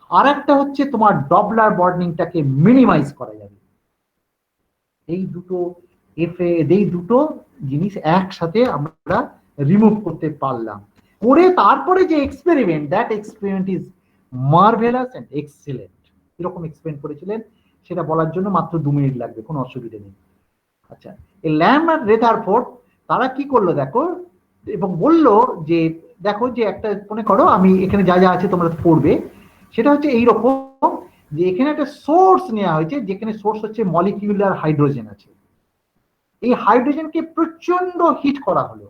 আর একটা হচ্ছে তোমার ডপলার বর্ডনিংটাকে মিনিমাইজ করা যাবে। এই দুটো জিনিস একসাথে আমরা রিমুভ করতে পারলাম। করে তারপরে যে experiment, that experiment is marvellous and excellent. এরকম এক্সপ্লেন করেছিলেন, সেটা বলার জন্য মাত্র 2 মিনিট লাগবে, কোনো অসুবিধা নেই। আচ্ছা, এই ল্যাম আর রেদারফোর্ড তারা কি করলো দেখো, এবং বললো যে দেখো যে একটা মনে করো, আমি এখানে যা যা আছে তোমরা পড়বে, সেটা হচ্ছে এইরকম যে এখানে একটা সোর্স নেওয়া হয়েছে, যেখানে সোর্স হচ্ছে মলিকিউলার হাইড্রোজেন আছে। এই হাইড্রোজেনকে প্রচন্ড হিট করা হলো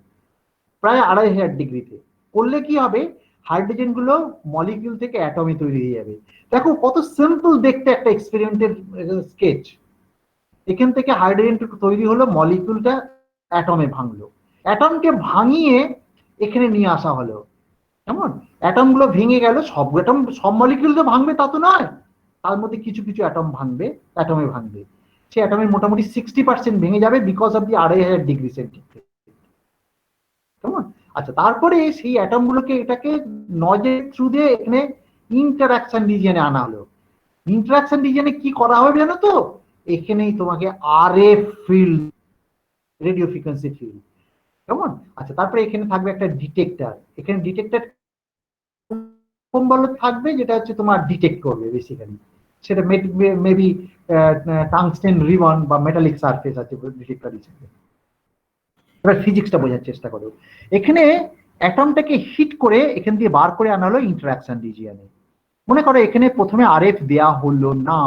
প্রায় 2500 ডিগ্রিতে। করলে কি হবে, হাইড্রোজেন গুলো মলিকিউল থেকে অ্যাটমে তৈরি হয়ে যাবে। দেখো কত সিম্পল দেখতে একটা এক্সপেরিমেন্টের স্কেচ। এখান থেকে হাইড্রোজেন তৈরি হলো, মলিকিউলটা অ্যাটমে ভাঙলো, অ্যাটমকে ভাঙিয়ে এখানে নিয়ে আসা হলো, কেমন। অ্যাটম গুলো ভেঙে গেল, সব অ্যাটম সব মলিকিউল তো ভাঙবে তা তো নয়, তার মধ্যে কিছু কিছু অ্যাটম ভাঙবে, অ্যাটমে ভাঙবে, সে অ্যাটমের মোটামুটি 60% ভেঙে যাবে because of the 2500 degree centigrade, কেমন। আচ্ছা, তারপরে সেই অ্যাটম গুলোকে এটাকে নজের থ্রু দিয়ে এখানে ইন্টারঅ্যাকশন রিজিয়নে আনা হলো। ইন্টারঅ্যাকশন রিজিয়নে কি করা হবে জানো তো, এখানেই তোমাকে RF field, radio frequency field, কেমন। আচ্ছা, তারপরে এখানে থাকবে একটা ডিটেক্টর, এখানে ডিটেক্টর কোন বলো থাকবে, যেটা হচ্ছে তোমার ডিটেক্ট করবে বেসিক্যালি, সেটা মেবি টাংস্টেন রিবন বা মেটালিক সারফেস আছে ডিটেক্টর হিসেবে। এবার ফিজিক্সটা বোঝার চেষ্টা করো। এখানে অ্যাটমটাকে হিট করে এখান দিয়ে বার করে আনা হলো ইন্টারঅ্যাকশন রিজিয়নে। মনে করো এখানে প্রথমে আরএফ দেয়া হলো না,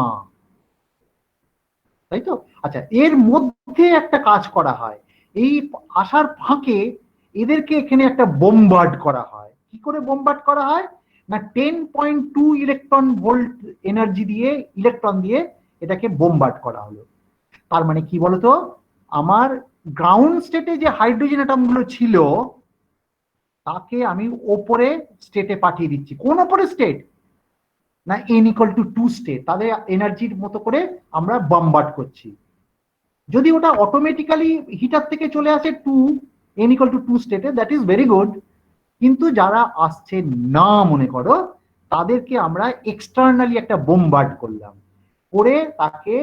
তাই তো। আচ্ছা, এর মধ্যে একটা কাজ করা হয়, এই আসার ফাঁকে এদেরকে এখানে একটা বোমবার্ড করা হয়। কি করে বোমবার্ড করা হয় না, 10.2 ইলেকট্রন ভোল্ট এনার্জি দিয়ে, ইলেকট্রন দিয়ে এটাকে বোমবার্ড করা হলো। তার মানে কি বলতো, আমার গ্রাউন্ড স্টেটে যে হাইড্রোজেন অ্যাটম গুলো ছিল তাকে আমি ওপরে স্টেটে পাঠিয়ে দিচ্ছি। কোন ওপরে স্টেট না, n=2 স্টেট, তাদের এনার্জির মতো করে আমরা বাম্বার্ড করছি। যদি ওটা অটোমেটিক্যালি হিটার থেকে চলে আসে n=2 স্টেটে, দ্যাট ইজ ভেরি গুড। কিন্তু যারা আসছে না মনে করো, তাদেরকে আমরা এক্সটার্নালি একটা বোমবার্ড করলাম, করে তাকে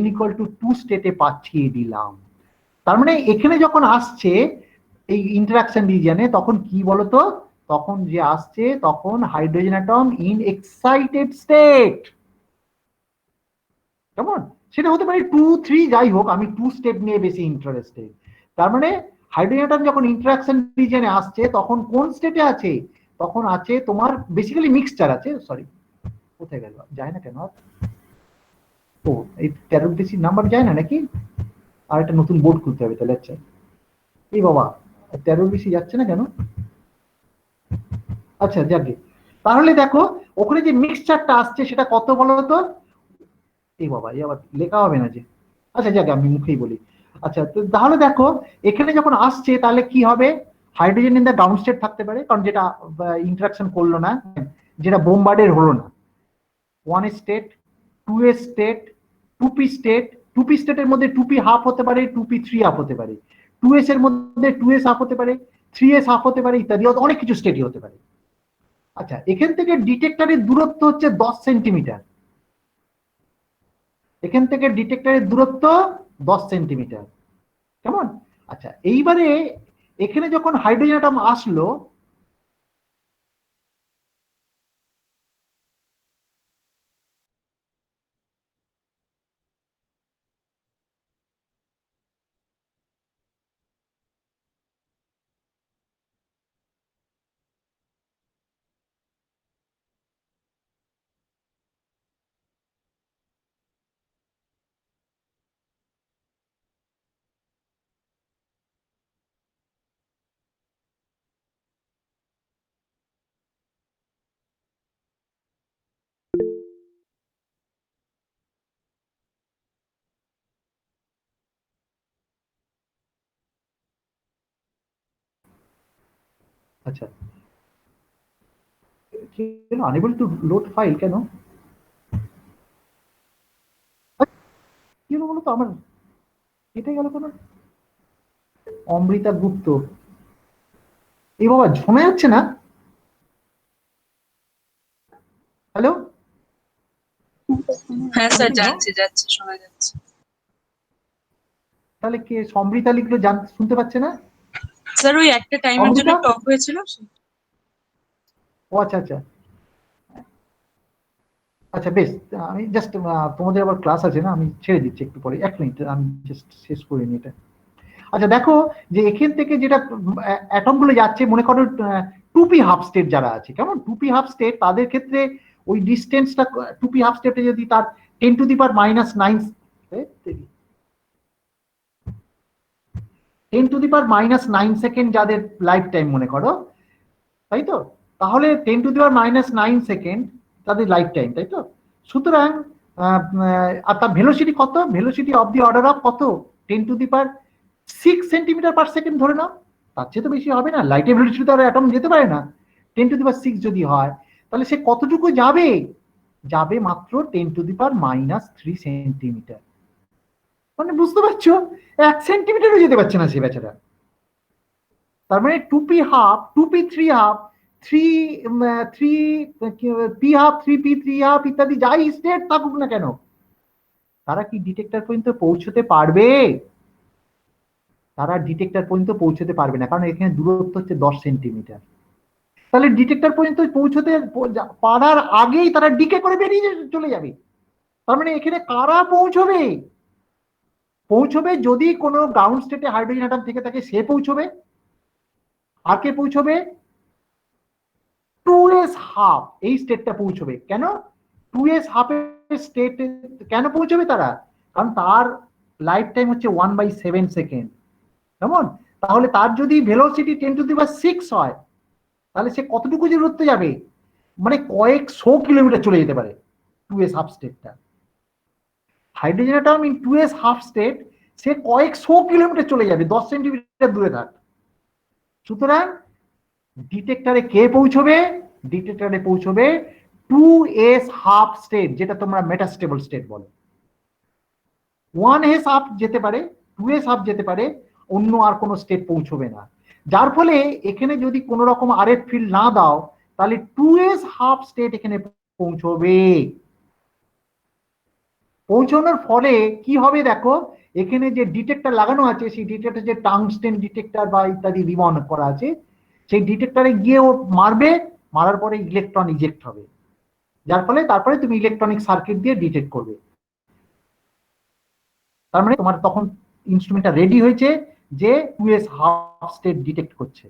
n=2 স্টেটে পাঠিয়ে দিলাম। তার মানে এখানে যখন আসছে এই ইন্টারঅ্যাকশন রিজিয়নে, তখন কি বলতো, তখন যে আসছে তখন hydrogen atom in excited state, কেমন। সেটা হতে পারে 2, 3 যাই হোক, আমি 2 স্টেপ নিয়ে বেশি ইন্টারেস্টেড। তার মানে হাইড্রোজেন অ্যাটম যখন ইন্টারাকশন রিজনে আসছে তখন কোন স্টেটে আছে, তখন আছে তোমার বেসিক্যালি মিক্সচার আছে, সরি কোথায় গেল যায় না কেন, ও এই 13 বেশি নাম্বার যায় না নাকি, আর একটা নতুন বোর্ড খুলতে হবে তাহলে। আচ্ছা এই বাবা 13 বেশি যাচ্ছে না কেন, আচ্ছা যাকে, তাহলে দেখো ওখানে যে মিক্সচারটা আসছে সেটা কত বলো তো, এই বাবা এই আবার লেখা হবে না যে, আচ্ছা যাকে আমি মুখেই বলি। আচ্ছা তাহলে দেখো এখানে যখন আসছে তাহলে কি হবে, hydrogen in the ground state থাকতে পারে, কারণ যেটা ইন্টারাকশন করলো না, যেটা বোম্বার্ডের হলো না। 1 state, 2 state, 2p state, 2p স্টেটের মধ্যে 2p হাফ হতে পারে, 2p 3 হাফ হতে পারে, 2s এর মধ্যে 2s হাফ হতে পারে, 3s হাফ হতে পারে, ইত্যাদি অনেক কিছু স্টেটই হতে পারে। আচ্ছা এখান থেকে ডিটেক্টরের দূরত্ব হচ্ছে 10 সেন্টিমিটার, এখান থেকে ডিটেক্টরের দূরত্ব 10 সেন্টিমিটার, কেমন? আচ্ছা এইবারে এখানে যখন হাইড্রোজেন অ্যাটম আসলো, আচ্ছা কেন আনএবল টু লোড ফাইল কেন, কি হলো বলো তো, আমার এটা গেল কেন, অমৃতা গুপ্ত, এই বাবা শোনা যাচ্ছে না, হ্যালো? হ্যাঁ স্যার, যাচ্ছে যাচ্ছে, শোনা যাচ্ছে। তাহলে কে সমৃতা লিখলো, শুনতে পাচ্ছে না? স্যার ওই একটা টাইমের জন্য অমৃতা? টপ হয়েছিল। ও আচ্ছা আচ্ছা আচ্ছা বেশ, আমি জাস্ট তোমাদের আবার ক্লাস আছে না, আমি ছেড়ে দিচ্ছি একটু পরে, 1 মিনিট আমি জাস্ট শেষ করে নিই এটা। আচ্ছা দেখো যে এখান থেকে যেটা অ্যাটম গুলো যাচ্ছে, মনে করো 2p হাফ স্টেট যারা আছে, কেমন 2p হাফ স্টেট, তাদের ক্ষেত্রে ওই ডিস্টেন্সটা 2p হাফ স্টেটে যদি তার 10 two the power -9, 10 two the power -9 second যাদের লাইফ টাইম মনে করো, তাই তো, তাহলে 10 টু দি পাওয়ার -9 সেকেন্ড তাদের লাইফ টাইম, তাই তো। সুতরাং আর তার ভেলোসিটি কত, velocity of the order of কত, 10 two the power 6 centimetre per second ধরে নাও, তার চেয়ে তো বেশি হবে না, লাইটের ভেলোসিটি তো আর অ্যাটম যেতে পারে না। 10 টু দি পাওয়ার 6 যদি হয় তাহলে সে কতটুকু যাবে, যাবে মাত্র 10 টু দি পাওয়ার -3 সেন্টিমিটার, মানে বুঝতে পারছো 1 সেন্টিমিটারও যেতে পারছে না সে বেচারা। তার মানে 2p half, 2p 3 half, 3p half, 3p 3 half ইত্যাদি যাই স্টেট থাকুক না কেন, তারা কি ডিটেক্টর পর্যন্ত পৌঁছতে পারবে? তারা ডিটেক্টর পর্যন্ত পৌঁছতে পারবে না, কারণ এখানে দূরত্ব হচ্ছে 10 সেন্টিমিটার। তাহলে ডিটেক্টর পর্যন্ত পৌঁছতে পারার আগেই তারা ডিকে করে বেরিয়ে চলে যাবে। তার মানে এখানে কারা পৌঁছবে, পৌঁছবে যদি কোনো গ্রাউন্ড স্টেটে হাইড্রোজেন অ্যাটম থেকে থাকে সে পৌঁছবে, আর কে পৌঁছবে, 2s হাফ এই স্টেটটা পৌঁছবে। কেন 2s হাফের স্টেট কেন পৌঁছবে তারা, কারণ তার লাইফ টাইম হচ্ছে 1/7 সেকেন্ড, কেমন? তাহলে তার যদি ভেলোসিটি 10 টু দি পাওয়ার 6 হয় তাহলে সে কতটুকু দূরত্ব যাবে, মানে কয়েকশো কিলোমিটার চলে যেতে পারে 2s হাফ স্টেটটা। Hydrogen atom in 2s half state সে কয়েকশো কিলোমিটার চলে যাবে 10 সেন্টিমিটার দূরে থাক। সুতরাং ডিটেক্টরে কে পৌঁছবে, ডিটেক্টরে পৌঁছবে 2s হাফ স্টেট, যেটা তোমরা মেটাস্টেবল স্টেট বলো। 1s হাফ যেতে পারে, 2s হাফ যেতে পারে, অন্য আর কোনো স্টেট পৌঁছবে না। যার ফলে এখানে যদি কোনো রকম আরএফ ফিল্ড না দাও তাহলে 2s হাফ স্টেট এখানে পৌঁছবে। পৌঁছানোর ফলে কি হবে দেখো, এখানে যে ডিটেক্টর লাগানো আছে সেই ডিটেক্টর যে টাংস্টেন ডিটেক্টর বা ইত্যাদি রিবন করা আছে, সেই ডিটেক্টরে গিয়ে ও মারবে, মারার পরে ইলেকট্রন ইজেক্ট হবে, যার ফলে তারপরে তুমি ইলেকট্রনিক সার্কিট দিয়ে ডিটেক্ট করবে। তার মানে তোমার তখন ইনস্ট্রুমেন্টটা রেডি হয়েছে যে 2s হাফ স্টেট ডিটেক্ট করছে।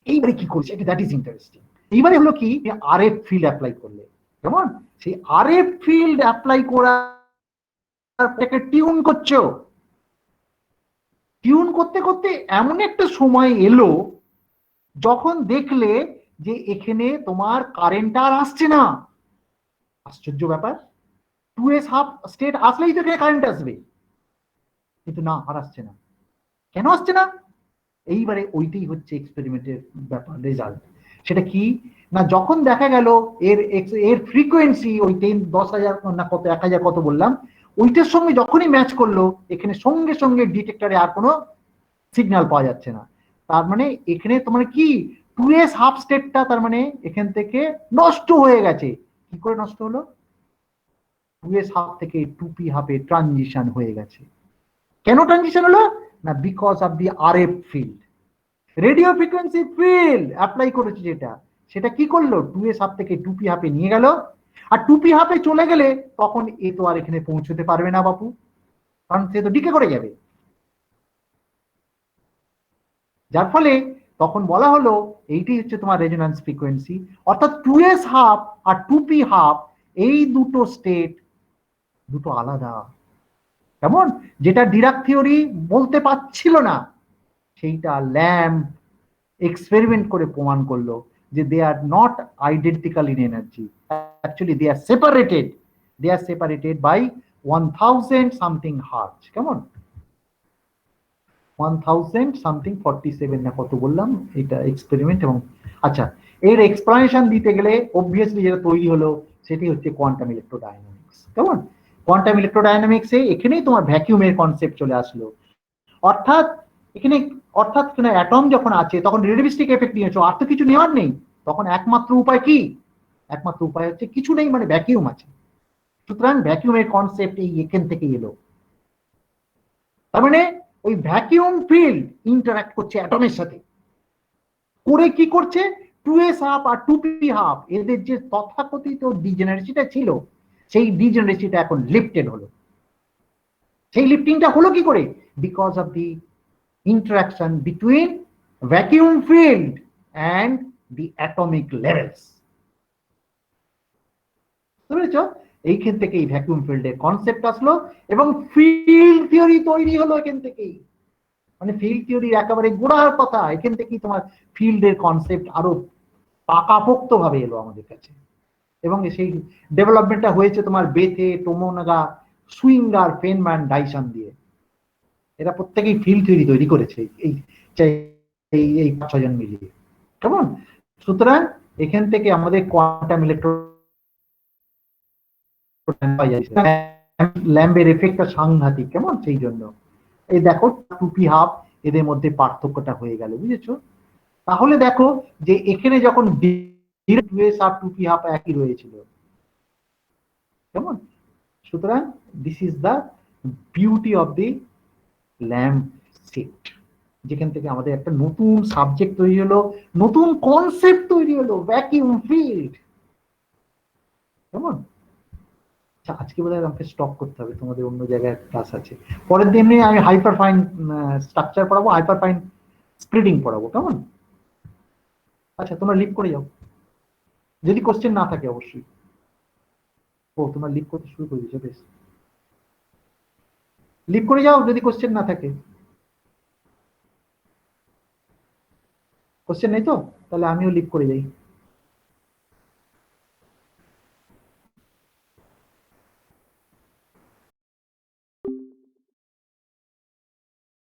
এইবারে কি করছে, দ্যাট ইজ ইন্টারেস্টিং। এইবারে হলো কি, আরএফ ফিল্ড অ্যাপ্লাই করলে, কেমন সেই আরএফ ফিল্ড অ্যাপ্লাই করার টিউন করছো। টিউন করতে করতে এমন একটা সময় এলো যখন দেখলে যে এখানে তোমার কারেন্ট আর আসছে না। আশ্চর্য ব্যাপার, 2s হাফ স্টেট আসলেই তো এখানে কারেন্ট আসবে, কিন্তু না, আর আসছে না। কেন আসছে না? এইবারে ওইটাই হচ্ছে এক্সপেরিমেন্টের ব্যাপার, রেজাল্ট। সেটা কি না, যখন দেখা গেল এর ফ্রিকোয়েন্সি ওই 10,000 না কত 1,000 কত বললাম, ওইটার সঙ্গে যখনই ম্যাচ করলো, এখানে সঙ্গে সঙ্গে ডিটেক্টরে আর কোনো সিগন্যাল পাওয়া যাচ্ছে না। তার মানে এখানে তোমার কি 2s হাফ স্টেটটা তার মানে এখান থেকে নষ্ট হয়ে গেছে। কি করে নষ্ট হলো? 2s হাফ থেকে 2p হাফে ট্রানজিশন হয়ে গেছে। কেন ট্রানজিশন হলো না? Because of the RF field, radio frequency field apply করেছে যেটা, সেটা কি করলো 2s হাফ থেকে 2p হাফে নিয়ে গেল। আর 2p হাফে চলে গেলে তখন এ তো আর এখানে পৌঁছতে পারবে না বাপু, কারণ সে তো ডিকে করে যাবে। যার ফলে তখন বলা হলো এইটাই হচ্ছে তোমার রেজোন্যান্স ফ্রিকোয়েন্সি, অর্থাৎ 2s হাফ আর 2p হাফ এই দুটো স্টেট দুটো আলাদা। কেমন, যেটা ডিরাক থিওরি বলতে পারছিল না, সেইটা ল্যাম্ব এক্সপেরিমেন্ট করে প্রমাণ করলো যে they are not identical in energy, actually they are separated by 1000 something hertz. কেমন 1000 সামথিং 47 না কত বললাম, এটা এক্সপেরিমেন্ট। এবং আচ্ছা, এর এক্সপ্লানেশন দিতে গেলে অবভিয়াসলি যেটা তৈরি হলো সেটি হচ্ছে কোয়ান্টাম ইলেকট্রোডাইনামিক্স। কেমন কোয়ান্টাম ইলেকট্রোডাইনামিক্সে এখানেই তোমার ভ্যাকিউমের কনসেপ্ট চলে আসলো। অর্থাৎ এখানে অ্যাটম যখন আছে তখন রিলেটিভিস্টিক এফেক্ট নিয়েছো, আর তো কিছু নেওয়ার নেই। তখন একমাত্র উপায় কি? একমাত্র উপায় হচ্ছে কিছু নেই, মানে ভ্যাকিউম আছে। সুতরাং ভ্যাকিউমের কনসেপ্ট এই এখান থেকে এলো। তার মানে ওই ভ্যাকিউম ফিল্ড ইন্টারঅ্যাক্ট করছে অ্যাটমের সাথে, করে কি করছে 2s হাফ আর 2p হাফ এদের যে তথাকথিত ডিজেনারেসিটা ছিল, সেই ডিজেনারেসিটা এখন লিফটেড হলো। সেই লিফটিংটা হলো কি করে? Because of the interaction between vacuum field and the atomic levels. বুঝেছো? এইখান থেকে এই ভ্যাকুয়াম ফিল্ডের কনসেপ্ট আসলো এবং ফিল্ড থিওরি তৈরি হলো এখান থেকেই। মানে ফিল্ড থিওরির একেবারে গোড়ার কথা, এখান থেকেই তোমার ফিল্ডের কনসেপ্ট আরো পাকাপোক্ত ভাবে এলো আমাদের কাছে। এবং সেই ডেভেলপমেন্টটা হয়েছে তোমার বেথে, টোমোনাগা, সুইঙ্গার, ফেনম্যান, ডাইসন দিয়ে। এরা প্রত্যেকেই ফিল্ড থিওরি তৈরি করেছে এই 5-6 জন মিলিয়ে। কেমন, সুতরাং এখান থেকে আমাদের কোয়ান্টাম ল্যাম্বের এফেক্টটা সাংঘাতিক। কেমন, সেই জন্য এই দেখো 2p হাফ এদের মধ্যে পার্থক্যটা হয়ে গেল। বুঝেছো? তাহলে দেখো যে এখানে যখন 2s আর 2p হাফ একই রয়েছিল। কেমন, সুতরাং this is the beauty of the lamb state, যেখান থেকে আমাদের একটা নতুন সাবজেক্ট তৈরি হলো, নতুন কনসেপ্ট তৈরি হলো, ভ্যাকিউম ফিল্ড। কেমন, আচ্ছা আজকে বোধহয় আমাকে স্টপ করতে হবে, তোমাদের অন্য জায়গায় ক্লাস আছে। পরের দিন আমি হাইপার ফাইন স্ট্রাকচার পড়াবো, হাইপার ফাইন স্প্লিটিং পড়াবো। কেমন, আচ্ছা তোমরা লিভ করে যাও, যদি কোশ্চেন না থাকে অবশ্যই। ও তোমরা লিভ করতে শুরু করে দিয়েছো, বেশ, লিভ করে যাও যদি কোশ্চেন না থাকে। কোশ্চেন নেই তো? তাহলে আমিও লিভ করে যাই।